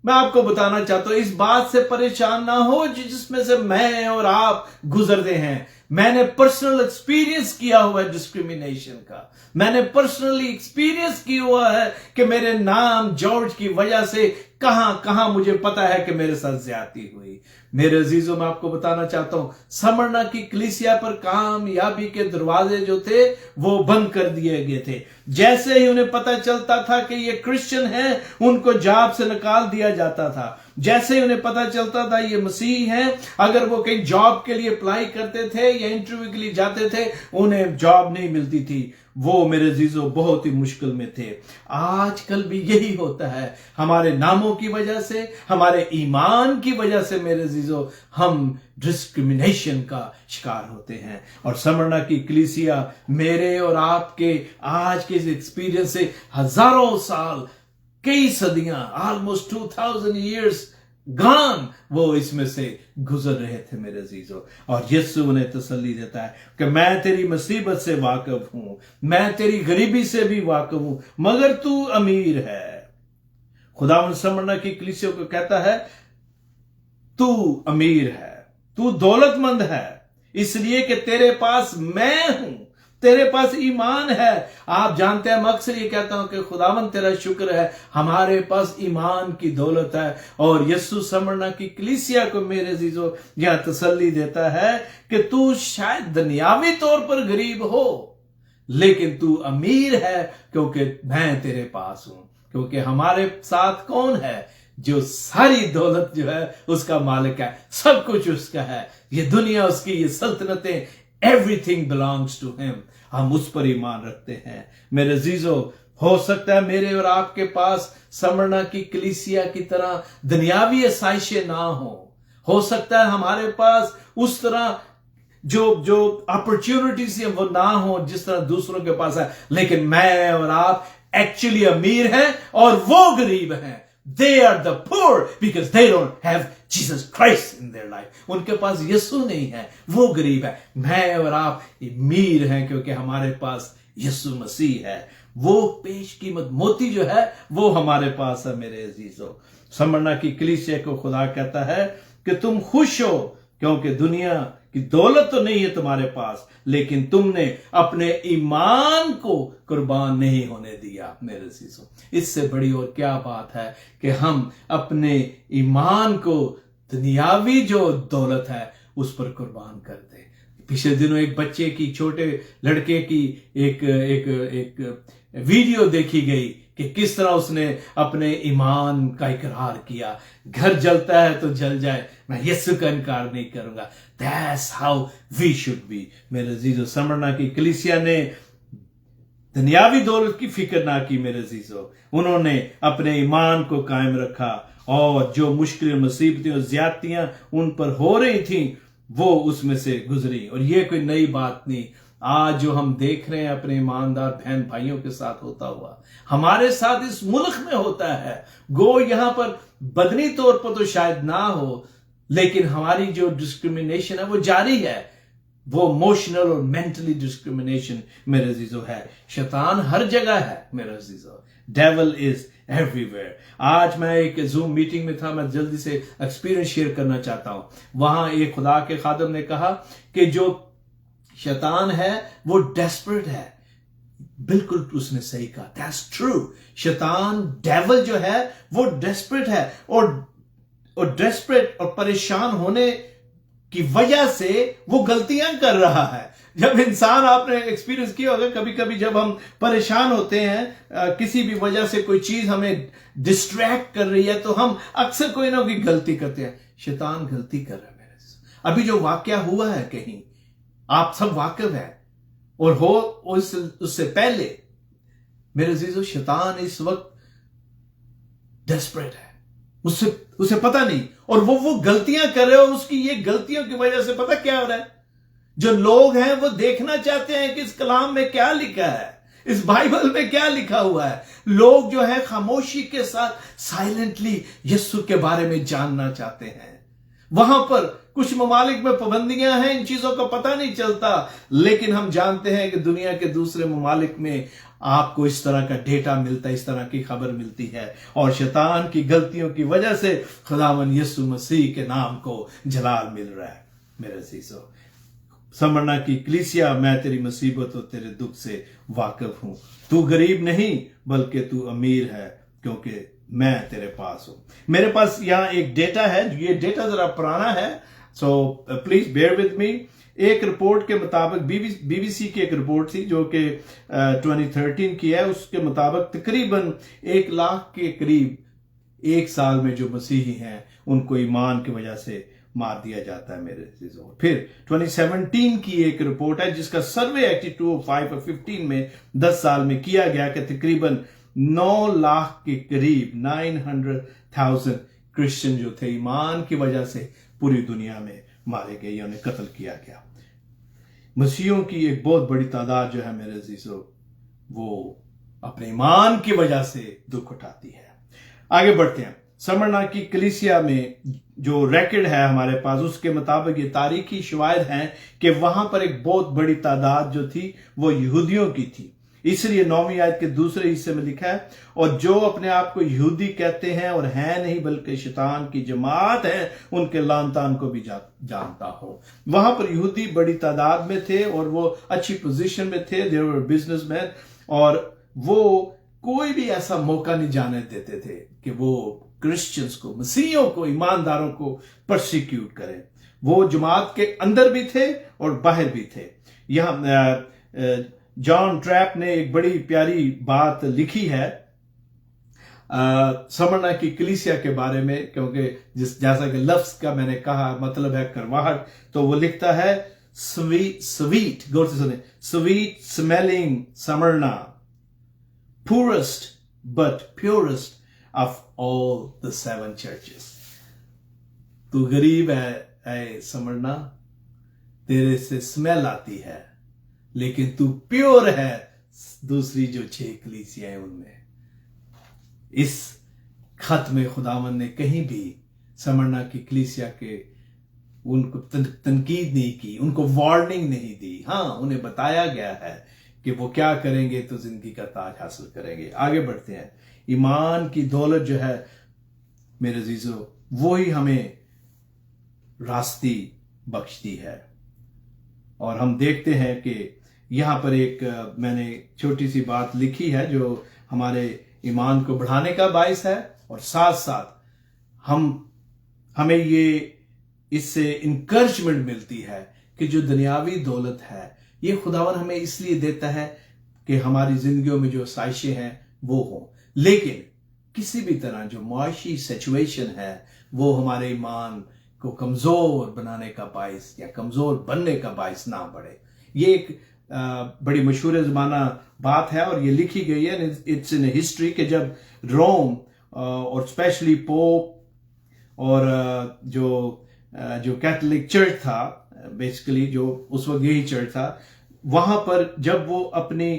मैं आपको बताना चाहता हूं, इस बात से परेशान ना हो जिसमें से मैं और आप गुजरते हैं। मैंने पर्सनल एक्सपीरियंस किया हुआ है डिस्क्रिमिनेशन का। मैंने पर्सनली एक्सपीरियंस किया हुआ है कि मेरे नाम जॉर्ज की वजह से कहां कहां मुझे पता है कि मेरे साथ ज्यादती हुई। मेरे अजीजों, मैं आपको बताना चाहता हूं, स्मरणा की कलीसिया पर कामयाबी के दरवाजे जो थे वो बंद कर दिए गए थे। जैसे ही उन्हें पता चलता था कि ये क्रिश्चियन है, उनको जॉब से निकाल दिया जाता था। जैसे ही उन्हें पता चलता था ये मसीह हैं, अगर वो कहीं जॉब के लिए अप्लाई करते थे या इंटरव्यू के लिए जाते थे, उन्हें जॉब नहीं मिलती थी। वो मेरे अजीजों बहुत ही मुश्किल में थे। आजकल भी यही होता है। हमारे नामों की वजह से, हमारे ईमान की वजह से मेरे अजीजों, हम डिस्क्रिमिनेशन का शिकार होते हैं। और स्मरणा की कलीसिया मेरे और आपके आज के एक्सपीरियंस से हजारों साल, कई सदियां, ऑलमोस्ट 2000 years गॉन, वो इसमें से गुजर रहे थे मेरे अजीजों। और यीशु उन्हें तसल्ली देता है कि मैं तेरी मुसीबत से वाकिफ हूं, मैं तेरी गरीबी से भी वाकिफ हूं, मगर तू अमीर है। खुदावंद स्मरणा की कलीसिया को कहता है, तू अमीर है, तू दौलतमंद है, इसलिए कि तेरे पास मैं हूं, तेरे पास ईमान है। आप जानते हैं, मैं अक्सर ये कहता हूं कि खुदावंद तेरा शुक्र है, हमारे पास ईमान की दौलत है। और यीशु स्मरणा की कलीसिया को मेरे अजीजों यह तसल्ली देता है कि तू शायद दुनियावी तौर पर गरीब हो, लेकिन तू अमीर है, क्योंकि मैं तेरे पास हूं। क्योंकि हमारे साथ कौन है? जो सारी दौलत जो है उसका मालिक है, सब कुछ उसका है, ये दुनिया उसकी, ये सल्तनतें, एवरीथिंग बिलोंग्स टू हिम। हम उस पर ईमान रखते हैं मेरे अजीजों। हो सकता है मेरे और आपके पास स्मरणा की कलीसिया की तरह दुनियावी आसाइशें ना हो सकता है हमारे पास उस तरह जो अपॉर्चुनिटीज है वो ना हो जिस तरह दूसरों के पास है, लेकिन मैं और आप एक्चुअली अमीर हैं और वो गरीब हैं। They are the poor because they don't have Jesus Christ in their life. उनके पास यीशु नहीं है, वो गरीब है। मैं और आप अमीर हैं क्योंकि हमारे पास यीशु मसीह है। वो पेश कीमत मोती जो है वो हमारे पास है। मेरे अजीजों, स्मरणा की कलीसिया को खुदा कहता है कि तुम खुश हो क्योंकि दुनिया की दौलत तो नहीं है तुम्हारे पास, लेकिन तुमने अपने ईमान को कुर्बान नहीं होने दिया। मेरे अजीजों, इससे बड़ी और क्या बात है कि हम अपने ईमान को दुनियावी जो दौलत है उस पर कुर्बान कर दें। पिछले दिनों एक बच्चे की, छोटे लड़के की एक वीडियो देखी गई कि किस तरह उसने अपने ईमान का इकरार किया। घर जलता है तो जल जाए, मैं यीशु का इनकार नहीं करूंगा। That's how we should be। मेरे अजीजों, स्मरणा की कलीसिया ने दुनियावी दौलत की फिक्र ना की। मेरे अजीजों, उन्होंने अपने ईमान को कायम रखा और जो मुश्किल मुसीबतें और ज्यादतियां उन पर हो रही थी वो उसमें से गुजरी। और ये कोई नई बात नहीं, आज जो हम देख रहे हैं अपने ईमानदार बहन भाइयों के साथ होता हुआ, हमारे साथ इस मुल्क में होता है। गो यहां पर बदनी तौर पर तो शायद ना हो, लेकिन हमारी जो डिस्क्रिमिनेशन है वो जारी है। वो इमोशनल और मेंटली डिस्क्रिमिनेशन मेरे अजीजों है। शैतान हर जगह है मेरे अजीजों। Devil is everywhere. आज मैं एक जूम मीटिंग में था, मैं जल्दी से एक्सपीरियंस शेयर करना चाहता हूं। वहां एक खुदा के खादम ने कहा कि जो शैतान है वो डेस्परेट है। बिल्कुल उसने सही कहा, दैट्स ट्रू। शैतान, डेविल जो है वो डेस्परेट है और डेस्परेट और परेशान होने की वजह से वो गलतियां कर रहा है। जब इंसान, आपने एक्सपीरियंस किया होगा, कभी कभी जब हम परेशान होते हैं किसी भी वजह से, कोई चीज हमें डिस्ट्रैक्ट कर रही है, तो हम अक्सर कोई ना कोई गलती करते हैं। शैतान गलती कर रहा है मेरे से। अभी जो वाकया हुआ है कहीं, आप सब वाकिफ हैं, और हो उससे पहले मेरे अजीजों, शैतान इस वक्त डेस्परेट है। उसे पता नहीं, और वो गलतियां कर रहे हो। उसकी ये गलतियों की वजह से पता क्या हो रहा है, जो लोग हैं वो देखना चाहते हैं कि इस कलाम में क्या लिखा है, इस बाइबल में क्या लिखा हुआ है। लोग जो है खामोशी के साथ साइलेंटली यीशु के बारे में जानना चाहते हैं। वहां पर कुछ ममालिक में पाबंदियां हैं, इन चीजों का पता नहीं चलता, लेकिन हम जानते हैं कि दुनिया के दूसरे ममालिक में आपको इस तरह का डेटा मिलता है, इस तरह की खबर मिलती है। और शैतान की गलतियों की वजह से खुदावन यीशु मसीह के नाम को जलाल मिल रहा है। मेरे अजीजों, स्मरणा की कलीसिया, मैं तेरी मुसीबत और तेरे दुख से वाकिफ हूं। तू गरीब नहीं बल्कि तू अमीर है, क्योंकि मैं तेरे पास हूं। मेरे पास यहां एक डेटा है, ये डेटा जरा पुराना है, so please bear with me. एक रिपोर्ट के मुताबिक, बीबीसी की एक रिपोर्ट थी जो कि 2013 की है, उसके मुताबिक तकरीबन 1 लाख के करीब एक साल में जो मसीही हैं उनको ईमान की वजह से मार दिया जाता है मेरे चीजों। फिर 2017 की एक रिपोर्ट है जिसका सर्वे एक्ट 205 और 15 में 10 साल में किया गया कि तकरीबन 9 लाख के करीब 900,000 क्रिश्चियन जो थे ईमान की वजह से पूरी दुनिया में मारे गए या उन्हें कत्ल किया गया। मसीहों की एक बहुत बड़ी तादाद जो है मेरे अजीजों, वो अपने ईमान की वजह से दुख उठाती है। आगे बढ़ते हैं। स्मरणा की कलीसिया में जो रिकॉर्ड है हमारे पास, उसके मुताबिक ये तारीखी शवाहिद हैं कि वहां पर एक बहुत बड़ी तादाद जो थी वो यहूदियों की थी। इसलिए 9वीं आयत के दूसरे हिस्से में लिखा है, और जो अपने आप को यहूदी कहते हैं और हैं नहीं बल्कि शैतान की जमात है, उनके लानतान को भी जानता हो। वहां पर यहूदी बड़ी तादाद में थे और वो अच्छी पोजीशन में थे, दे वर बिजनेसमैन, और वो कोई भी ऐसा मौका नहीं जाने देते थे कि वो क्रिश्चियंस को, मसीहियों को, ईमानदारों को परसिक्यूट करें। वो जमात के अंदर भी थे और बाहर भी थे। यहां जॉन ट्रैप ने एक बड़ी प्यारी बात लिखी है स्मरणा की कलीसिया के बारे में, क्योंकि जैसा कि लफ्ज का मैंने कहा मतलब है करवाहट, तो वो लिखता है स्वीट, गौर से सुने, sweet smelling स्मरणा, poorest but purest of all the 7 churches. तू गरीब है समझना, तेरे से स्मेल आती है, लेकिन तू प्योर है दूसरी जो 6 कलीसियाएं उनमें। इस खत में खुदावन ने कहीं भी समरना की कलीसिया के उनको तनकीद नहीं की, उनको वार्निंग नहीं दी। हाँ, उन्हें बताया गया है कि वो क्या करेंगे तो जिंदगी का ताज हासिल करेंगे। आगे बढ़ते हैं। ईमान की दौलत जो है मेरे अजीजों, वो ही हमें रास्ती बख्शती है। और हम देखते हैं कि यहां पर एक मैंने छोटी सी बात लिखी है जो हमारे ईमान को बढ़ाने का बायस है, और साथ साथ हमें ये इससे इंकरेजमेंट मिलती है कि जो दुनियावी दौलत है ये खुदावन हमें इसलिए देता है कि हमारी जिंदगियों में जो साइशें हैं वो हों, लेकिन किसी भी तरह जो मुआशी सिचुएशन है वो हमारे ईमान को कमजोर बनाने का बायस या कमजोर बनने का बायस ना बढ़े। ये एक बड़ी मशहूर ज़माना बात है और ये लिखी गई है, इट्स इन हिस्ट्री, कि जब रोम और स्पेशली पोप और जो कैथोलिक चर्च था, बेसिकली जो उस वक्त यही चर्च था, वहां पर जब वो अपनी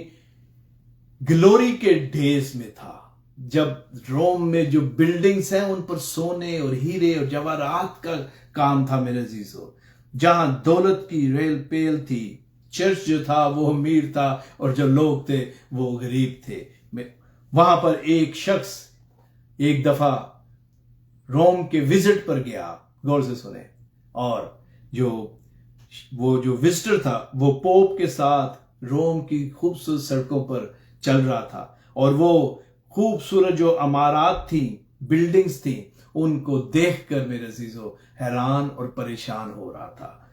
ग्लोरी के डेज में था, जब रोम में जो बिल्डिंग्स हैं उन पर सोने और हीरे और जवाहरात का काम था मेरे अजीजों, जहां दौलत की रेल पेल थी, चर्च जो था वो अमीर था और जो लोग थे वो गरीब थे। वहां पर एक शख्स एक दफा रोम के विजिट पर गया, गौर से सुने, और वो जो विजिटर था वो पोप के साथ रोम की खूबसूरत सड़कों पर चल रहा था, और वो खूबसूरत जो इमारत थी, बिल्डिंग्स थी, उनको देखकर मेरे अजीजों हैरान और परेशान हो रहा था,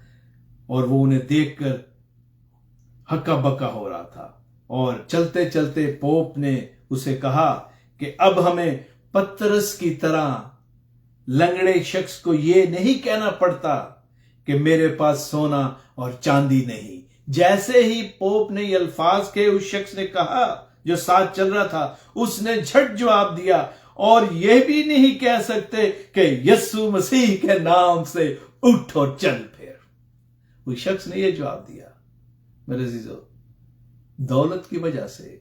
और वो उन्हें देखकर हक्का बक्का हो रहा था। और चलते चलते पोप ने उसे कहा कि अब हमें पतरस की तरह लंगड़े शख्स को ये नहीं कहना पड़ता कि मेरे पास सोना और चांदी नहीं। जैसे ही पोप ने ये अल्फाज के उस शख्स ने कहा जो साथ चल रहा था, उसने झट जवाब दिया, और यह भी नहीं कह सकते कि यीशु मसीह के नाम से उठ और चल फिर। उस शख्स ने यह जवाब दिया। मेरे अजीजों, दौलत की वजह से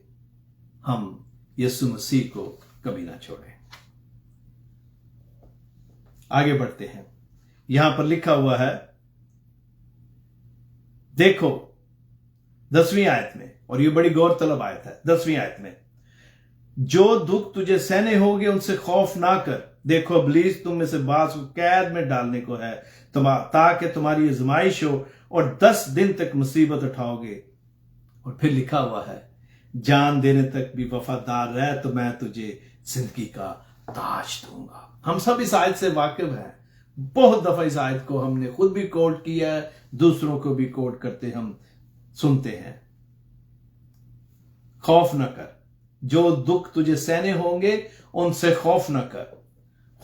हम यीशु मसीह को कभी ना छोड़ें। आगे बढ़ते हैं। यहां पर लिखा हुआ है, देखो 10वीं आयत में, और ये बड़ी गौरतलब आयत है, 10वीं आयत में, जो दुख तुझे सहने होंगे उनसे खौफ ना कर। देखो इब्लीस तुम में से बाज को कैद में डालने को है, ताकि तुम्हारी आजमाइश हो, और 10 दिन तक मुसीबत उठाओगे। और फिर लिखा हुआ है, जान देने तक भी वफादार रह तो मैं तुझे जिंदगी का ताज दूंगा। हम सब इस आयत से वाकिफ हैं। बहुत दफा इस आयत को हमने खुद भी कोट किया है, दूसरों को भी कोट करते हम सुनते हैं। खौफ न कर, जो दुख तुझे सहने होंगे उनसे खौफ न कर,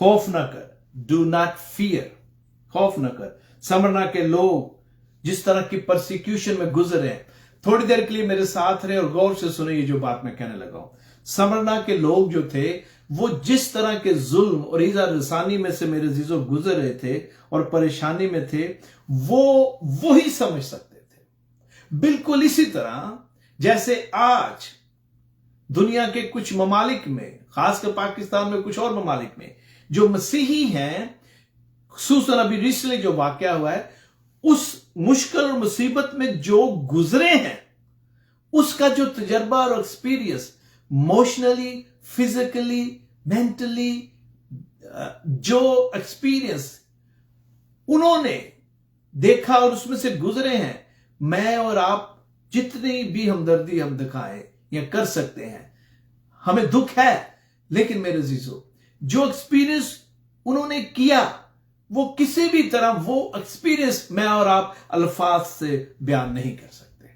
खौफ न कर, डू नॉट फियर, खौफ न कर। समरना के लोग जिस तरह की परसिक्यूशन में गुजरे, थोड़ी देर के लिए मेरे साथ रहे और गौर से सुने ये जो बात मैं कहने लगा हूं। समरना के लोग जो थे वो जिस तरह के जुल्म और ईजा रसानी में से मेरे अजीजों गुजर रहे थे और परेशानी में थे, वो ही समझ सकते थे। बिल्कुल इसी तरह जैसे आज दुनिया के कुछ ममालिक में, खासकर पाकिस्तान में, कुछ और ममालिक में जो मसीही हैं, खुसूसन अभी रिसेंटली जो वाकया हुआ है, उस मुश्किल और मुसीबत में जो गुजरे हैं, उसका जो तजर्बा और एक्सपीरियंस इमोशनली, फिजिकली, मेंटली, जो एक्सपीरियंस उन्होंने देखा और उसमें से गुजरे हैं, मैं और आप जितनी भी हमदर्दी हम दिखाएं या कर सकते हैं, हमें दुख है, लेकिन मेरे अजीजों जो एक्सपीरियंस उन्होंने किया, वो किसी भी तरह वो एक्सपीरियंस मैं और आप अल्फाज से बयान नहीं कर सकते।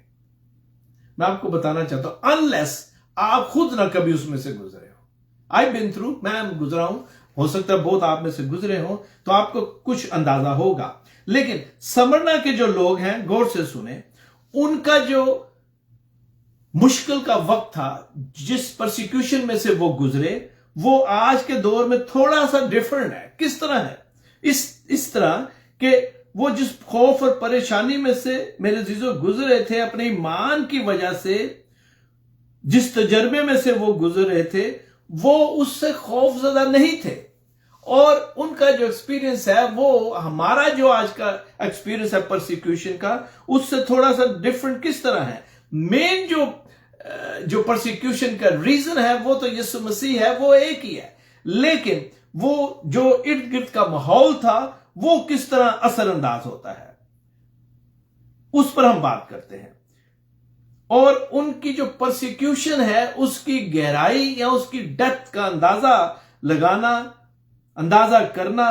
मैं आपको बताना चाहता हूं, अनलेस आप खुद ना कभी उसमें से गुजरे हो। आई बिन थ्रू, मैं गुजरा हूं, हो सकता है बहुत आप में से गुजरे हो, तो आपको कुछ अंदाजा होगा। लेकिन समरना के जो लोग हैं, गौर से सुने, उनका जो मुश्किल का वक्त था, जिस परसिक्यूशन में से वो गुजरे, वो आज के दौर में थोड़ा सा डिफरेंट है। किस तरह है? इस तरह के वो जिस खौफ और परेशानी में से मेरे अजीजों गुजरे थे, अपने ईमान की वजह से जिस तजर्बे में से वो गुजर रहे थे, वो उससे खौफजदा नहीं थे। और उनका जो एक्सपीरियंस है, वो हमारा जो आज का एक्सपीरियंस है परसिक्यूशन का, उससे थोड़ा सा डिफरेंट किस तरह है? मेन जो परसिक्यूशन का रीजन है वो तो यीशु मसीह है, वो एक ही है। लेकिन वो जो इर्द गिर्द का माहौल था, वो किस तरह असरअंदाज होता है, उस पर हम बात करते हैं। और उनकी जो परसिक्यूशन है, उसकी गहराई या उसकी डेप्थ का अंदाजा करना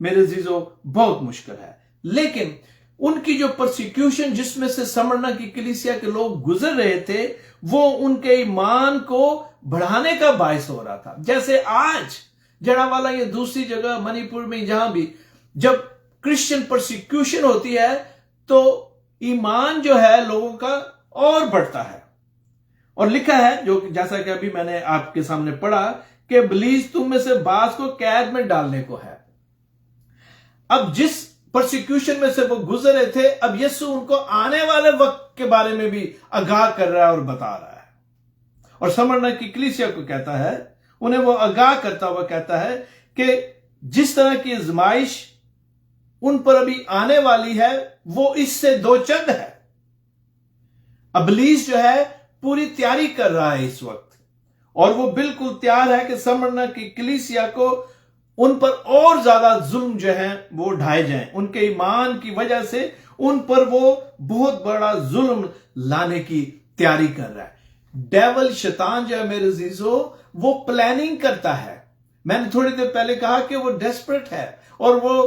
मेरे अजीजों बहुत मुश्किल है। लेकिन उनकी जो परसिक्यूशन जिसमें से स्मरना की कलीसिया के लोग गुजर रहे थे, वो उनके ईमान को बढ़ाने का बायस हो रहा था। जैसे आज जड़ावाला या दूसरी जगह मणिपुर में जहां भी जब क्रिश्चियन परसिक्यूशन होती है, तो ईमान जो है लोगों का और बढ़ता है। और लिखा है, जो जैसा कि अभी मैंने आपके सामने पढ़ा, कि इब्लीस तुम में से बाज को कैद में डालने को है। अब जिस परसिक्यूशन में से वो गुजर रहे थे, अब यीशु उनको आने वाले वक्त के बारे में भी आगाह कर रहा है और बता रहा है। और स्मरना की कलीसिया को कहता है, उन्हें वो आगाह करता हुआ कहता है कि जिस तरह की आजमाइश उन पर अभी आने वाली है, वो इससे दो चंद है। इब्लीस जो है पूरी तैयारी कर रहा है इस वक्त, और वो बिल्कुल तैयार है कि स्मरना की कलीसिया को उन पर और ज्यादा जुल्म जो है वो ढाए जाएं। उनके ईमान की वजह से उन पर वो बहुत बड़ा जुल्म लाने की तैयारी कर रहा है। डेविल, शैतान जो है मेरे अजीजों, वो प्लानिंग करता है। मैंने थोड़ी देर पहले कहा कि वो डेस्परेट है और वो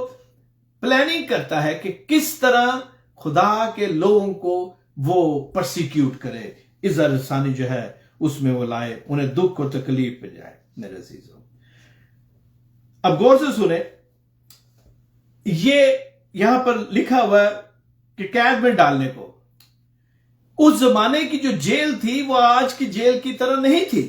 प्लानिंग करता है कि किस तरह खुदा के लोगों को वो परसिक्यूट करे, इज़्ज़त रसानी जो है उसमें वो लाए, उन्हें दुख और तकलीफ में जाए। मेरे अजीजों, अब गौर से सुने, ये यहां पर लिखा हुआ है कि कैद में डालने को। उस जमाने की जो जेल थी वो आज की जेल की तरह नहीं थी।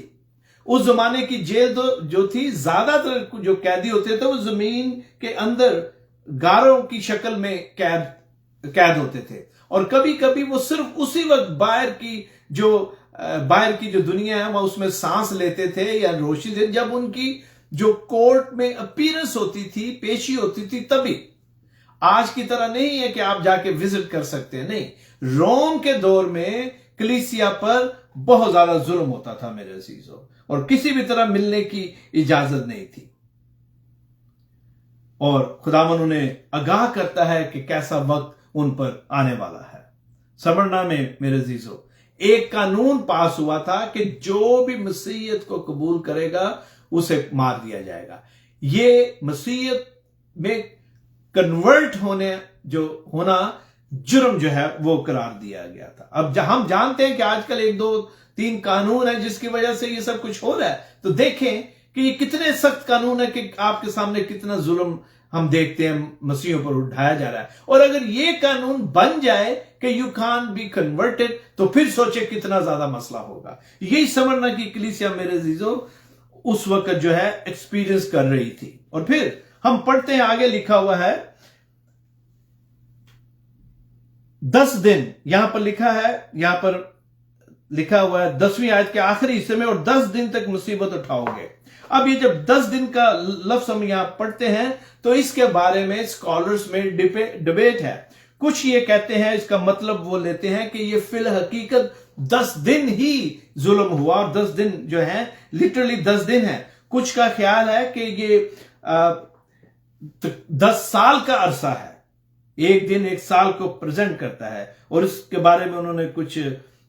उस जमाने की जेल तो जो थी, ज्यादातर जो कैदी होते थे वो जमीन के अंदर गारों की शक्ल में कैद होते थे। और कभी कभी वो सिर्फ उसी वक्त बाहर की जो दुनिया है वह उसमें सांस लेते थे या रोशनी थे, जब उनकी जो कोर्ट में अपीयरेंस होती थी, पेशी होती थी, तभी। आज की तरह नहीं है कि आप जाके विजिट कर सकते हैं, नहीं। रोम के दौर में कलीसिया पर बहुत ज्यादा जुल्म होता था मेरे अजीजों, और किसी भी तरह मिलने की इजाजत नहीं थी। और खुदावन उन्हें आगाह करता है कि कैसा वक्त उन पर आने वाला है। स्मरना में मेरे अजीजों, एक कानून पास हुआ था कि जो भी मसीहत को कबूल करेगा उसे मार दिया जाएगा। ये मसीहत में कन्वर्ट होना जुर्म जो है वो करार दिया गया था। अब हम जानते हैं कि आजकल 1, 2, 3 कानून है जिसकी वजह से ये सब कुछ हो रहा है। तो देखें कि ये कितने सख्त कानून है कि आपके सामने कितना जुल्म हम देखते हैं मसीहों पर उठाया जा रहा है। और अगर ये कानून बन जाए कि यू कांट बी कन्वर्टेड, तो फिर सोचे कितना ज्यादा मसला होगा। यही स्मरना की कलीसिया मेरे अजीजों उस वक्त जो है एक्सपीरियंस कर रही थी। और फिर हम पढ़ते हैं, आगे लिखा हुआ है 10 दिन, यहां पर लिखा हुआ है 10वीं आयत के आखिरी हिस्से में, और 10 दिन तक मुसीबत उठाओगे। अब ये जब 10 दिन का लफ्ज हम यहां पढ़ते हैं, तो इसके बारे में स्कॉलर्स में डिबेट है। कुछ ये कहते हैं, इसका मतलब वो लेते हैं कि ये फिल हकीकत 10 दिन ही जुल्म हुआ, और 10 दिन जो है लिटरली 10 दिन है। कुछ का ख्याल है कि ये 10 साल का अरसा है। एक दिन 1 साल को प्रेजेंट करता है। और इसके बारे में उन्होंने कुछ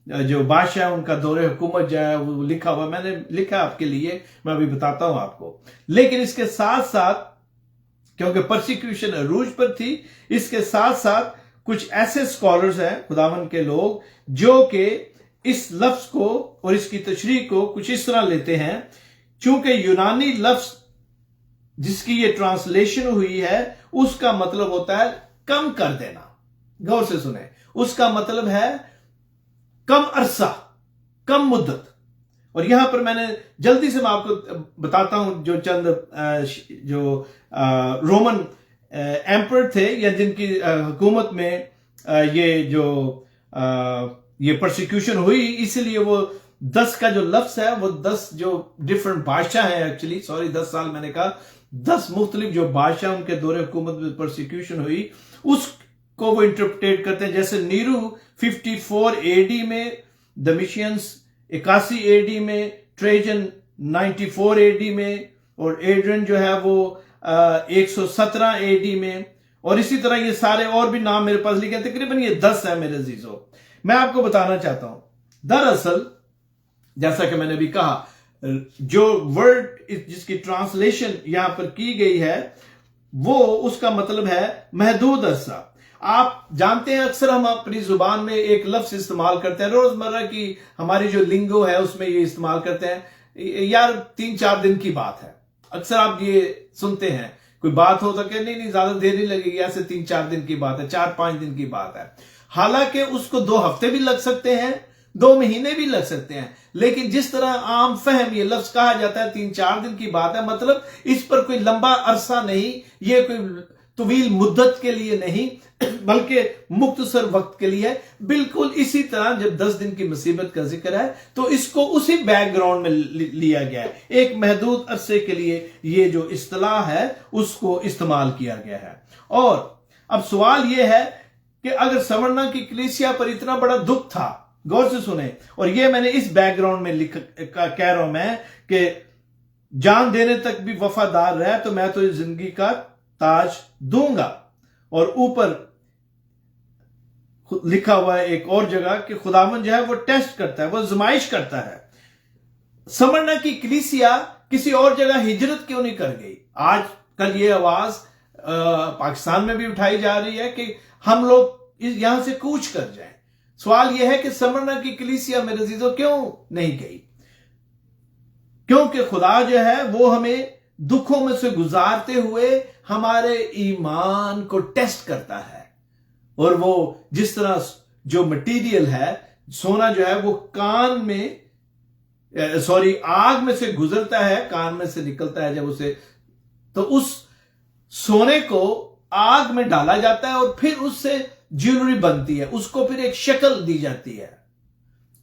जो बादशाह उनका दौरे हुकूमत जो है वो लिखा हुआ, मैंने लिखा आपके लिए, मैं अभी बताता हूं आपको। लेकिन इसके साथ साथ, क्योंकि परसिक्यूशन अरूज पर थी, इसके साथ साथ कुछ ऐसे स्कॉलर्स हैं, खुदावन के लोग, जो कि इस लफ्ज को और इसकी तशरीह को कुछ इस तरह लेते हैं, चूंकि यूनानी लफ्ज जिसकी ये ट्रांसलेशन हुई है उसका मतलब होता है कम कर देना। गौर से सुने, उसका मतलब है कम अरसा, कम मुद्दत। और यहां पर मैंने जल्दी से मैं आपको बताता हूं जो चंद जो रोमन एम्पर थे या जिनकी हुकूमत में ये जो ये परसिक्यूशन हुई, इसलिए वो 10 का जो लफ्ज है वो 10 जो डिफरेंट बादशाह हैं, एक्चुअली 10 साल मैंने कहा, 10 मुख्तलिफ जो बादशाह उनके दौरे हुकूमत में परसिक्यूशन हुई उसको वो इंटरप्रेट करते हैं। जैसे नीरू 54 एडी में, डोमिशियंस 81 एडी में, ट्रेजन 94 एडी में, और एड्रियन जो है वो 117 एडी में, और इसी तरह ये सारे और भी नाम मेरे पास लिखे, तकरीबन ये 10 है मेरे अजीजों। मैं आपको बताना चाहता हूं, दरअसल जैसा कि मैंने भी कहा, जो वर्ड जिसकी ट्रांसलेशन यहां पर की गई है वो उसका मतलब है महदूद अरसा। आप जानते हैं अक्सर हम अपनी जुबान में एक लफ्ज इस्तेमाल करते हैं, रोजमर्रा की हमारी जो लिंगो है उसमें ये इस्तेमाल करते हैं, यार 3-4 दिन की बात है। अक्सर आप ये सुनते हैं, कोई बात हो सके, नहीं ज्यादा देर नहीं लगेगी, ऐसे 3-4 दिन की बात है, 4-5 दिन की बात है। हालांकि उसको 2 हफ्ते भी लग सकते हैं, 2 महीने भी लग सकते हैं, लेकिन जिस तरह आम फहम ये लफ्ज कहा जाता है 3-4 दिन की बात है, मतलब इस पर कोई लंबा अरसा नहीं, ये कोई तवील मुद्दत के लिए नहीं, बल्कि मुख्तसर वक्त के लिए। बिल्कुल इसी तरह जब 10 दिन की मुसीबत का जिक्र है तो इसको उसी बैकग्राउंड में लिया गया है, एक महदूद अरसे के लिए ये जो इस्तिलाह है उसको इस्तेमाल किया गया है। और अब सवाल यह है कि अगर स्मरना की कलीसिया पर इतना बड़ा दुख था, गौर से सुने, और ये मैंने इस बैकग्राउंड में कह रहा हूं मैं कि जान देने तक भी वफादार रहे तो मैं तो जिंदगी का ताज दूंगा। और ऊपर लिखा हुआ है एक और जगह कि खुदावन जो है वो टेस्ट करता है, वो आजमाइश करता है। स्मरना की कलीसिया किसी और जगह हिजरत क्यों नहीं कर गई? आज कल ये आवाज पाकिस्तान में भी उठाई जा रही है कि हम लोग यहां से कूच कर जाएं। सवाल यह है कि स्मरना की कलीसिया मेरे अजीजों क्यों नहीं गई? क्योंकि खुदा जो है वो हमें दुखों में से गुजारते हुए हमारे ईमान को टेस्ट करता है। और वो जिस तरह जो मटेरियल है, सोना जो है वो कान में आग में से गुजरता है, कान में से निकलता है जब उसे, तो उस सोने को आग में डाला जाता है और फिर उससे ज्वेलरी बनती है, उसको फिर एक शक्ल दी जाती है।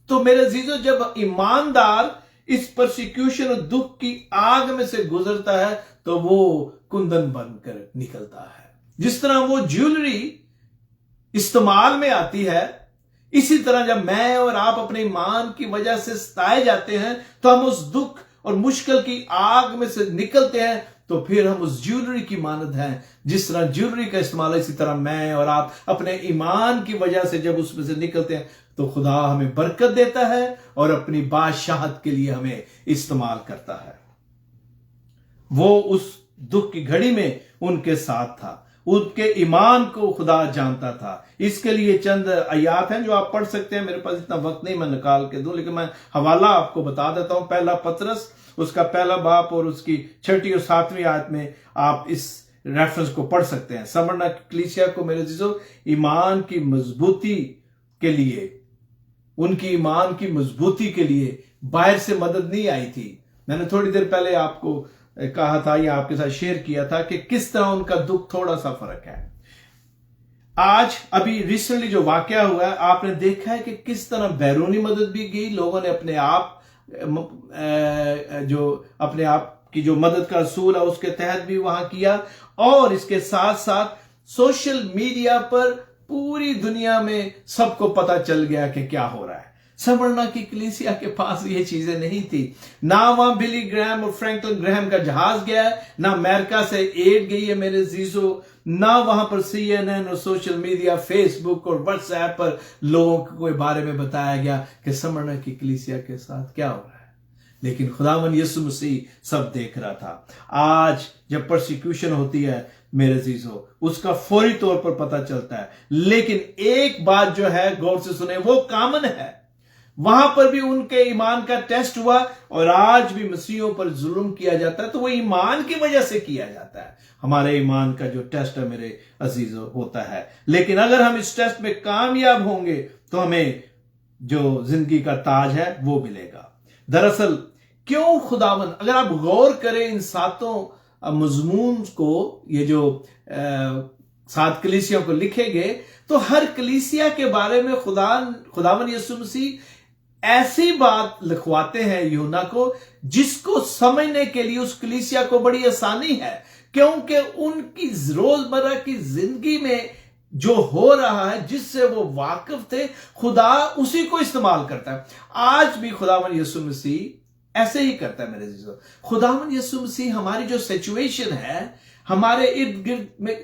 तो मेरे अजीजों, जब ईमानदार इस परसिक्यूशन और दुख की आग में से गुजरता है तो वो कुंदन बनकर निकलता है। जिस तरह वो ज्वेलरी इस्तेमाल में आती है, इसी तरह जब मैं और आप अपने ईमान की वजह से सताए जाते हैं तो हम उस दुख और मुश्किल की आग में से निकलते हैं, तो फिर हम उस ज्वेलरी की मानद हैं। जिस तरह ज्वेलरी का इस्तेमाल है, इसी तरह मैं और आप अपने ईमान की वजह से जब उसमें से निकलते हैं तो खुदा हमें बरकत देता है और अपनी बादशाहत के लिए हमें इस्तेमाल करता है। वो उस दुख की घड़ी में उनके साथ था, उनके ईमान को खुदा जानता था। इसके लिए चंद आयात हैं जो आप पढ़ सकते हैं, मेरे पास इतना वक्त नहीं मैं निकाल के दूं, लेकिन मैं हवाला आपको बता देता हूं। पहला पतरस उसका पहला बाप और उसकी 6वीं और 7वीं आयत में आप इस रेफरेंस को पढ़ सकते हैं। स्मरना की कलीसिया को मेरे अजीजों ईमान की मजबूती के लिए, उनकी ईमान की मजबूती के लिए बाहर से मदद नहीं आई थी। मैंने थोड़ी देर पहले आपको कहा था या आपके साथ शेयर किया था कि किस तरह उनका दुख थोड़ा सा फर्क है। आज अभी रिसेंटली जो वाकया हुआ है, आपने देखा है कि किस तरह बैरूनी मदद भी की, लोगों ने अपने आप जो अपने आप की जो मदद का असूल है उसके तहत भी वहां किया, और इसके साथ साथ सोशल मीडिया पर पूरी दुनिया में सबको पता चल गया कि क्या हो रहा है। स्मरना की कलीसिया के पास ये चीजें नहीं थी। ना वहां बिली ग्रैहम और फ्रैंकलिन ग्रैहम का जहाज गया है, ना अमेरिका से एड गई है मेरे जीजो, ना वहां पर CNN और सोशल मीडिया, फेसबुक और व्हाट्सएप पर लोगों के बारे में बताया गया कि स्मरना की कलीसिया के साथ क्या हो रहा है। लेकिन खुदावन यीशु मसीह सब देख रहा था। आज जब परसिक्यूशन होती है मेरे अजीजों, उसका फौरी तौर पर पता चलता है। लेकिन एक बात जो है, गौर से सुने, वो कॉमन है। वहां पर भी उनके ईमान का टेस्ट हुआ, और आज भी मसीहों पर जुल्म किया जाता है तो वो ईमान की वजह से किया जाता है। हमारे ईमान का जो टेस्ट है मेरे अजीजों होता है, लेकिन अगर हम इस टेस्ट में कामयाब होंगे तो हमें जो जिंदगी का ताज है वो मिलेगा। दरअसल क्यों खुदावन, अगर आप गौर करें इन सातों मजमून को, ये जो 7 कलीसियों को लिखे गए, तो हर कलीसिया के बारे में खुदावन यीशु मसीह ऐसी बात लिखवाते हैं यूहन्ना को जिसको समझने के लिए उस कलीसिया को बड़ी आसानी है, क्योंकि उनकी रोजमर्रा की जिंदगी में जो हो रहा है, जिससे वो वाकिफ थे, खुदा उसी को इस्तेमाल करता है। आज भी खुदावन यीशु मसीह ऐसे ही करता है मेरे अजीजों। खुदावन यीशु मसीह हमारी जो सिचुएशन है, हमारे इर्द गिर्द में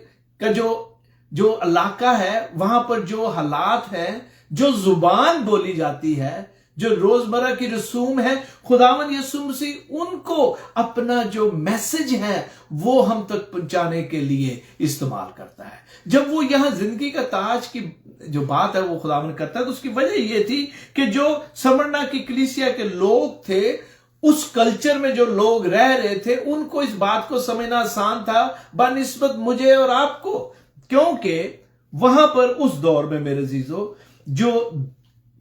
का जो इलाका है, वहां पर जो हालात है, जो जुबान बोली जाती है, जो रोजमर्रा की रसूम है, खुदावन यीशु मसीह उनको अपना जो मैसेज है वो हम तक पहुंचाने के लिए इस्तेमाल करता है। जब वो यहां जिंदगी का ताज की जो बात है वो खुदावन करता है, तो उसकी वजह ये थी कि जो स्मरना की कलीसिया के लोग थे, उस कल्चर में जो लोग रह रहे थे, उनको इस बात को समझना आसान था बनिस्बत मुझे और आपको, क्योंकि वहां पर उस दौर में मेरे अजीजों जो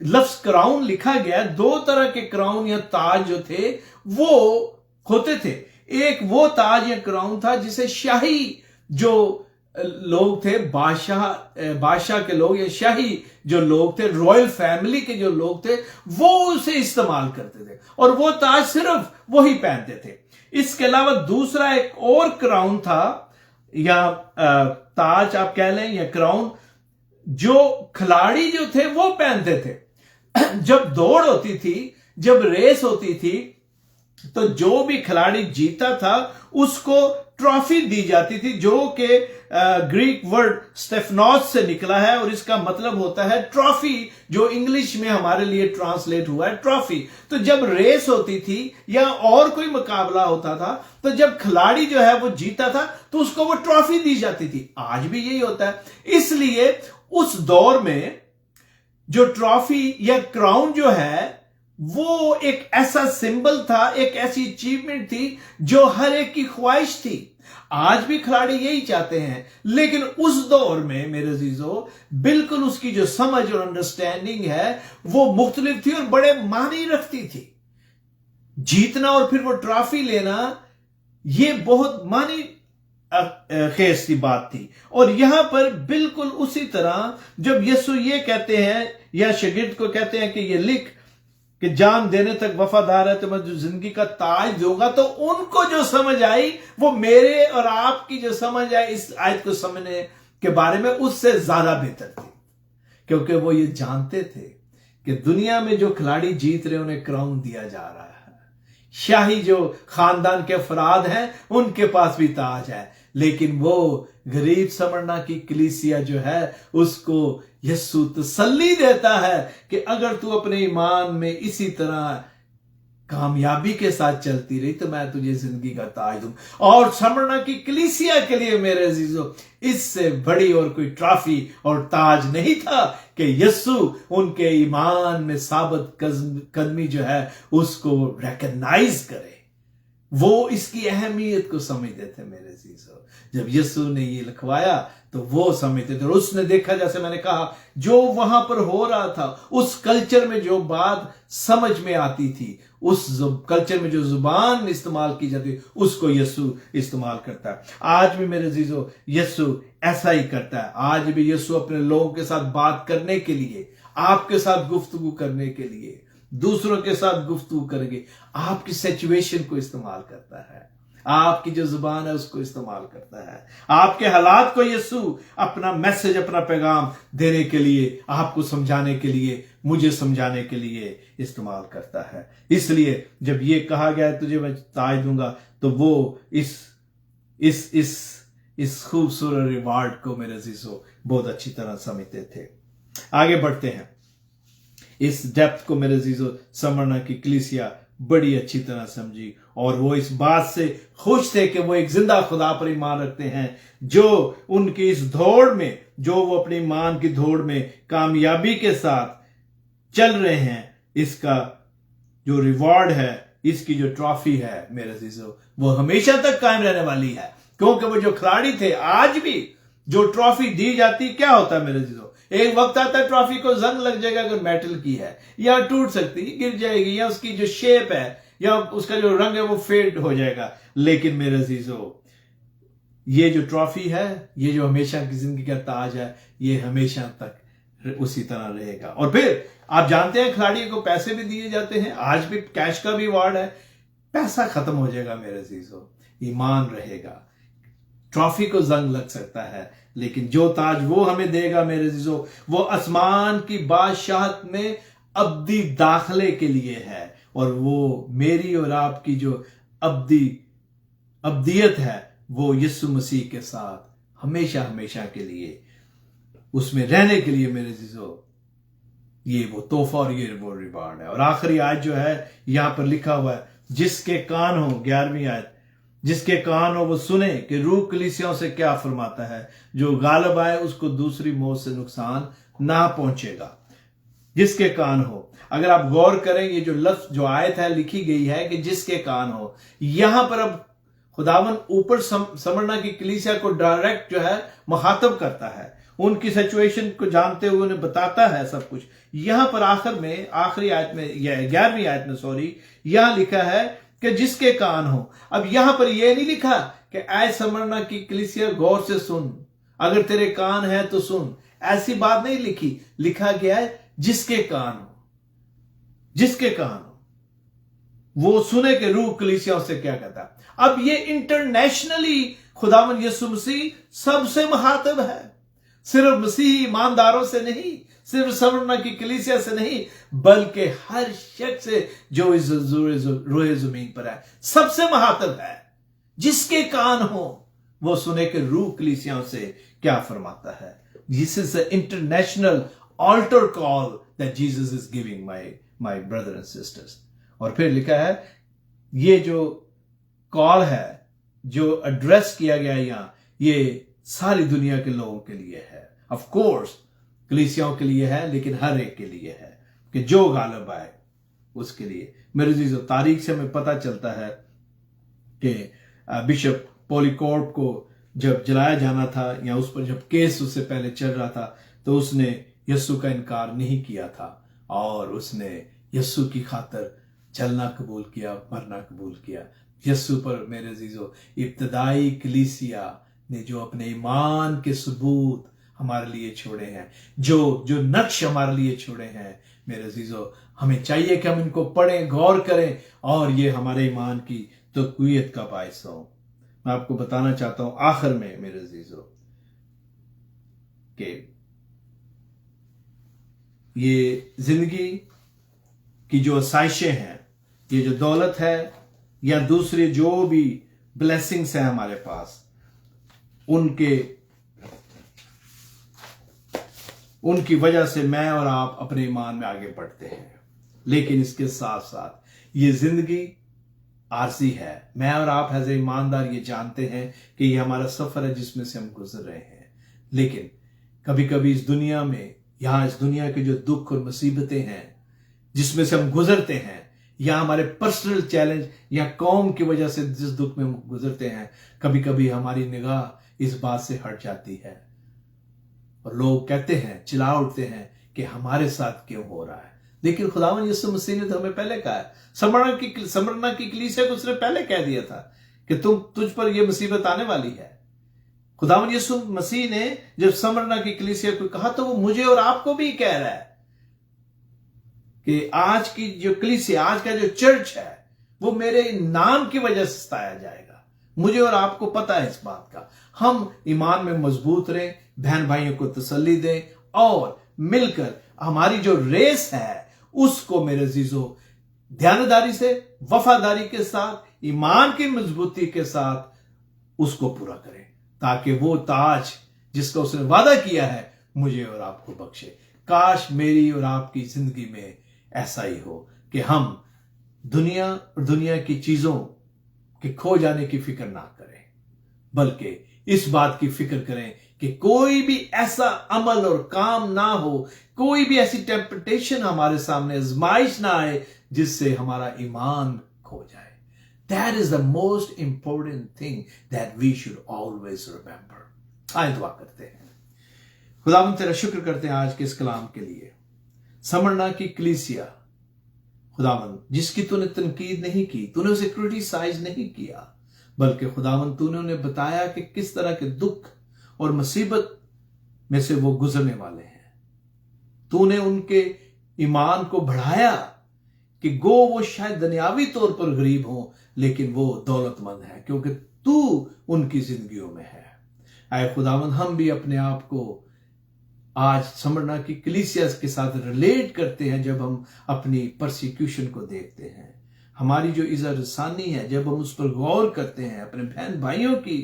लफ्ज क्राउन लिखा गया, 2 तरह के क्राउन या ताज जो थे वो होते थे। एक वो ताज या क्राउन था जिसे शाही जो लोग थे, बादशाह के लोग या शाही जो लोग थे, रॉयल फैमिली के जो लोग थे, वो उसे इस्तेमाल करते थे और वो ताज सिर्फ वही पहनते थे। इसके अलावा दूसरा एक और क्राउन था या ताज आप कह लें या क्राउन, जो खिलाड़ी जो थे वो पहनते थे। जब दौड़ होती थी, जब रेस होती थी, तो जो भी खिलाड़ी जीता था उसको ट्रॉफी दी जाती थी, जो कि ग्रीक वर्ड स्टेफनोस से निकला है और इसका मतलब होता है ट्रॉफी, जो इंग्लिश में हमारे लिए ट्रांसलेट हुआ है ट्रॉफी। तो जब रेस होती थी या और कोई मुकाबला होता था, तो जब खिलाड़ी जो है वो जीता था तो उसको वो ट्रॉफी दी जाती थी। आज भी यही होता है। इसलिए उस दौर में जो ट्रॉफी या क्राउन जो है वो एक ऐसा सिंबल था, एक ऐसी अचीवमेंट थी जो हर एक की ख्वाहिश थी। आज भी खिलाड़ी यही चाहते हैं, लेकिन उस दौर में मेरे अजीजों बिल्कुल उसकी जो समझ और अंडरस्टैंडिंग है वो मुख्तलिफ थी और बड़े मानी रखती थी। जीतना और फिर वो ट्रॉफी लेना ये बहुत मानी खेस की बात थी। और यहां पर बिल्कुल उसी तरह जब यीशु ये कहते हैं या शागिर्द को कहते हैं कि ये लिख कि जान देने तक वफादार है तो मैं जो जिंदगी का ताज दूंगा, तो उनको जो समझ आई वो मेरे और आपकी जो समझ आई इस आयत को समझने के बारे में उससे ज्यादा बेहतर थी, क्योंकि वो ये जानते थे कि दुनिया में जो खिलाड़ी जीत रहे उन्हें क्राउन दिया जा रहा है। शाही जो खानदान के अफराद हैं उनके पास भी ताज है, लेकिन वो गरीब स्मरना की कलीसिया जो है उसको यीशु तसल्ली देता है कि अगर तू अपने ईमान में इसी तरह कामयाबी के साथ चलती रही तो मैं तुझे जिंदगी का ताज दूं। और स्मरना की कलीसिया के लिए मेरे अजीजों इससे बड़ी और कोई ट्रॉफी और ताज नहीं था कि यीशु उनके ईमान में साबित कदमी जो है उसको रिकॉग्नाइज करे। वो इसकी अहमियत को समझते थे मेरे अजीजों। जब यीशु ने ये लिखवाया तो वो समझते थे और उसने देखा, जैसे मैंने कहा, जो वहां पर हो रहा था, उस कल्चर में जो बात समझ में आती थी, उस कल्चर में जो जुबान इस्तेमाल की जाती है, उसको यीशु इस्तेमाल करता है। आज भी मेरे अजीजों यीशु ऐसा ही करता है। आज भी यीशु अपने लोगों के साथ बात करने के लिए, आपके साथ गुफ्तगू करने के लिए, दूसरों के साथ गुफ्तगू करेंगे, आपकी सिचुएशन को इस्तेमाल करता है, आपकी जो जुबान है उसको इस्तेमाल करता है, आपके हालात को यीशु अपना मैसेज, अपना पैगाम देने के लिए, आपको समझाने के लिए, मुझे समझाने के लिए इस्तेमाल करता है। इसलिए जब ये कहा गया तुझे मैं ताज दूंगा, तो वो इस खूबसूरत रिवार्ड को मेरे अजीजों बहुत अच्छी तरह समझते थे। आगे बढ़ते हैं। इस डेप्थ को मेरे अजीजों स्मरना की कलीसिया बड़ी अच्छी तरह समझी और वो इस बात से खुश थे कि वो एक जिंदा खुदा पर ईमान रखते हैं, जो उनकी इस दौड़ में, जो वो अपनी ईमान की दौड़ में कामयाबी के साथ चल रहे हैं, इसका जो रिवॉर्ड है, इसकी जो ट्रॉफी है मेरे अजीजों, वो हमेशा तक कायम रहने वाली है। क्योंकि वो जो खिलाड़ी थे, आज भी जो ट्रॉफी दी जाती क्या होता है मेरे अजीजों, एक वक्त आता है ट्रॉफी को जंग लग जाएगा, अगर मेटल की है, या टूट सकती है, गिर जाएगी, या उसकी जो शेप है या उसका जो रंग है वो फेड हो जाएगा। लेकिन मेरे अजीजों, ये जो ट्रॉफी है, ये जो हमेशा की जिंदगी का ताज है, ये हमेशा तक उसी तरह रहेगा। और फिर आप जानते हैं खिलाड़ियों को पैसे भी दिए जाते हैं, आज भी कैश का भी अवार्ड है। पैसा खत्म हो जाएगा मेरे अजीजों, ईमान रहेगा। ट्रॉफी को जंग लग सकता है, लेकिन जो ताज वो हमें देगा मेरे अजीजों, वो आसमान की बादशाहत में अब्दी दाखले के लिए है। और वो मेरी और आपकी जो अब्दियत है, वो यीशु मसीह के साथ हमेशा हमेशा के लिए उसमें रहने के लिए मेरे अजीजों, ये वो तोहफा और ये वो रिवार्ड है। और आखिरी आयत जो है यहां पर लिखा हुआ है, जिसके कान हो, 11वीं आयत, जिसके कान हो वो सुने कि रूह कलीसियाओं से क्या फरमाता है। जो गालिब आए उसको दूसरी मौत से नुकसान ना पहुंचेगा। जिसके कान हो, अगर आप गौर करें, ये जो लफ्ज जो आयत है लिखी गई है कि जिसके कान हो, यहां पर अब खुदावन ऊपर समरना की कलीसिया को डायरेक्ट जो है मुखातब करता है, उनकी सिचुएशन को जानते हुए उन्हें बताता है सब कुछ। यहां पर आखिरी आयत में, 11वीं आयत में सॉरी, यहां लिखा है कि जिसके कान हो। अब यहां पर यह नहीं लिखा कि ऐ समरना की कलीसिया गौर से सुन, अगर तेरे कान है तो सुन, ऐसी बात नहीं लिखी। लिखा गया है जिसके कान हो, जिसके कान हो वो सुने के रूह कलीसियाओं से क्या कहता है। अब ये इंटरनेशनली खुदावन यीशु मसीह सबसे मुखातब है, सिर्फ मसीही ईमानदारों से नहीं, सिर्फ समरना की कलीसिया से नहीं, बल्कि हर शख्स से जो इस रोए जमीन पर है, सबसे मुखातब है। जिसके कान हो वो सुने के रूह कलीसियाओं से क्या फरमाता है। This is the international altar call that Jesus is giving my brother and sisters। और फिर लिखा है ये जो कॉल है, जो एड्रेस किया गया यहां, ये सारी दुनिया के लोगों के लिए है। ऑफ कोर्स कलीसियाओं के लिए है, लेकिन हर एक के लिए है कि जो गालिब आए उसके लिए। मेरे अजीजों, तारीख से हमें पता चलता है कि बिशप पॉलीकॉर्प को जब जलाया जाना था, या उस पर जब केस उससे पहले चल रहा था, तो उसने यीशु का इनकार नहीं किया था, और उसने यीशु की खातर चलना कबूल किया, मरना कबूल किया। यीशु पर मेरे अजीजों, इब्तदाई कलीसिया ने जो अपने ईमान के सबूत हमारे लिए छोड़े हैं, जो नक्श हमारे लिए छोड़े हैं मेरे अजीजों, हमें चाहिए कि हम इनको पढ़ें, गौर करें, और ये हमारे ईमान की तक़वियत का बायस हो। मैं आपको बताना चाहता हूं आखिर में मेरे अजीजों कि ये जिंदगी की जो आसाइशें हैं, ये जो दौलत है, या दूसरे जो भी ब्लेसिंग्स हैं हमारे पास, उनकी वजह से मैं और आप अपने ईमान में आगे बढ़ते हैं। लेकिन इसके साथ साथ ये जिंदगी आरजी है। मैं और आप एज ईमानदार ये जानते हैं कि ये हमारा सफर है जिसमें से हम गुजर रहे हैं। लेकिन कभी कभी इस दुनिया में, यहां इस दुनिया के जो दुख और मुसीबतें हैं जिसमें से हम गुजरते हैं, या हमारे पर्सनल चैलेंज या कौम की वजह से जिस दुख में हम गुजरते हैं, कभी कभी हमारी निगाह इस बात से हट जाती है, और लोग कहते हैं, चिल्ला उठते हैं कि हमारे साथ क्यों हो रहा है। लेकिन खुदावन यीशु मसीह ने तो हमें पहले कहा है, समरना की कलीसिया को उसने पहले कह दिया था कि तुझ पर यह मुसीबत आने वाली है। खुदावन यीशु मसीह ने जब समरना की कलीसिया को कहा, तो वो मुझे और आपको भी कह रहा है कि आज की जो कलीसिया, आज का जो चर्च है, वो मेरे नाम की वजह से सताया जाएगा। मुझे और आपको पता है इस बात का। हम ईमान में मजबूत रहें, बहन भाइयों को तसल्ली दें, और मिलकर हमारी जो रेस है उसको मेरे अजीजों ध्यानदारी से, वफादारी के साथ, ईमान की मजबूती के साथ उसको पूरा करें, ताकि वो ताज जिसका उसने वादा किया है मुझे और आपको बख्शे। काश मेरी और आपकी जिंदगी में ऐसा ही हो कि हम दुनिया और दुनिया की चीजों के खो जाने की फिक्र ना करें, बल्कि इस बात की फिक्र करें कि कोई भी ऐसा अमल और काम ना हो, कोई भी ऐसी टेम्पटेशन हमारे सामने, आजमाइश ना आए जिससे हमारा ईमान खो जाए। That is the most important thing that we should always remember। आइए दुआ करते हैं। खुदावंद तेरा शुक्र करते हैं आज के इस कलाम के लिए। समरना की कलीसिया खुदावंद, जिसकी तूने तनकीद नहीं की, तूने उसे क्रिटिसाइज नहीं किया, बल्कि खुदावंद तूने उन्हें बताया कि किस तरह के दुख और मुसीबत में से वो गुजरने वाले हैं। तूने उनके ईमान को बढ़ाया कि वो शायद दुनियावी तौर पर गरीब हो, लेकिन वो दौलतमंद है क्योंकि तू उनकी जिंदगियों में है। आए खुदावंद, हम भी अपने आप को आज समरना की कलीसिया के साथ रिलेट करते हैं। जब हम अपनी परसिक्यूशन को देखते हैं, हमारी जो इज़्ज़त रसानी है, जब हम उस पर गौर करते हैं, अपने बहन भाइयों की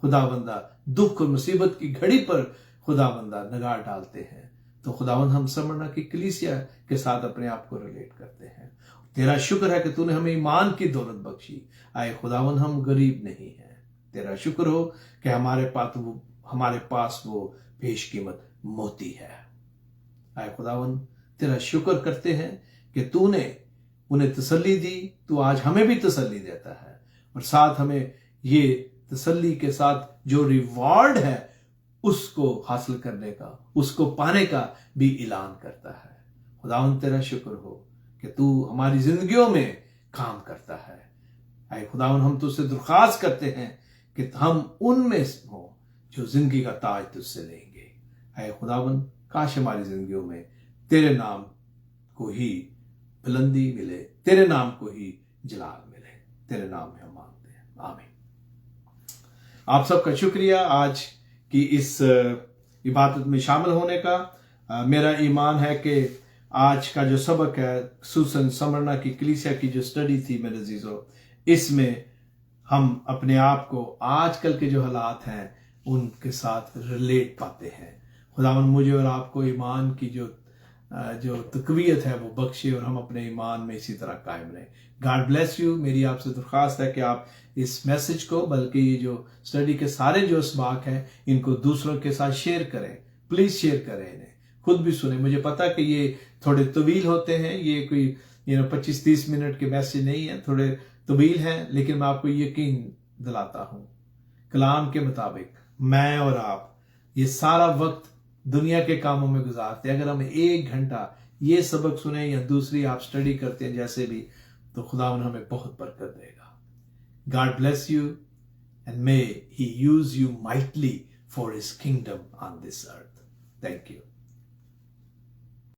खुदावंदा दुख और मुसीबत की घड़ी पर खुदावंदा निगाह डालते हैं, तो खुदावंद हम समरना की कलीसिया के साथ अपने आप को रिलेट करते हैं। तेरा शुक्र है कि तूने हमें ईमान की दौलत बख्शी। आए खुदावंद, हम गरीब नहीं हैं। तेरा शुक्र हो कि हमारे पास वो बेशकीमत मोती है। आए खुदावंद, तेरा शुक्र करते हैं कि तूने उन्हें तसल्ली दी, तू आज हमें भी तसल्ली देता है और साथ हमें ये तसल्ली के साथ जो रिवॉर्ड है उसको हासिल करने का, उसको पाने का भी ऐलान करता है। खुदावंद, तेरा शुक्र हो कि तू हमारी जिंदगियों में काम करता है। आए खुदावंद, हम तुझसे दरख्वास्त करते हैं कि हम उनमें हो जो जिंदगी का ताज तुझसे लेंगे। आए खुदावंद, काश हमारी जिंदगियों में तेरे नाम को ही बुलंदी मिले, तेरे नाम को ही जलाल मिले। तेरे नाम में हम मांगते हैं, आमीन। आप सबका शुक्रिया आज की इस इबादत में शामिल होने का। मेरा ईमान है कि आज का जो सबक है, सुसन समरना की कलीसिया की जो स्टडी थी मेरे अजीजों, इसमें हम अपने आप को आजकल के जो हालात हैं उनके साथ रिलेट पाते हैं। खुदावंद मुझे और आपको ईमान की जो तकवीयत है वो बख्शे और हम अपने ईमान में इसी तरह कायम रहें। God bless you. मेरी आपसे दरख्वास्त है कि आप इस मैसेज को, बल्कि ये जो स्टडी के सारे जो असबाक हैं, इनको दूसरों के साथ शेयर करें। प्लीज शेयर करें, इन्हें खुद भी सुने। मुझे पता कि ये थोड़े तवील होते हैं, ये कोई 25-30 मिनट के मैसेज नहीं है, थोड़े तवील हैं, लेकिन मैं आपको यकीन दिलाता हूं कलाम के मुताबिक मैं और आप ये सारा वक्त दुनिया के कामों में गुजारते हैं। अगर हम 1 घंटा ये सबक सुने या दूसरी आप स्टडी करते हैं जैसे भी, तो खुदावंद हमें बहुत बरकत देगा। God bless you and may he use you mightily for his kingdom on this earth. Thank you.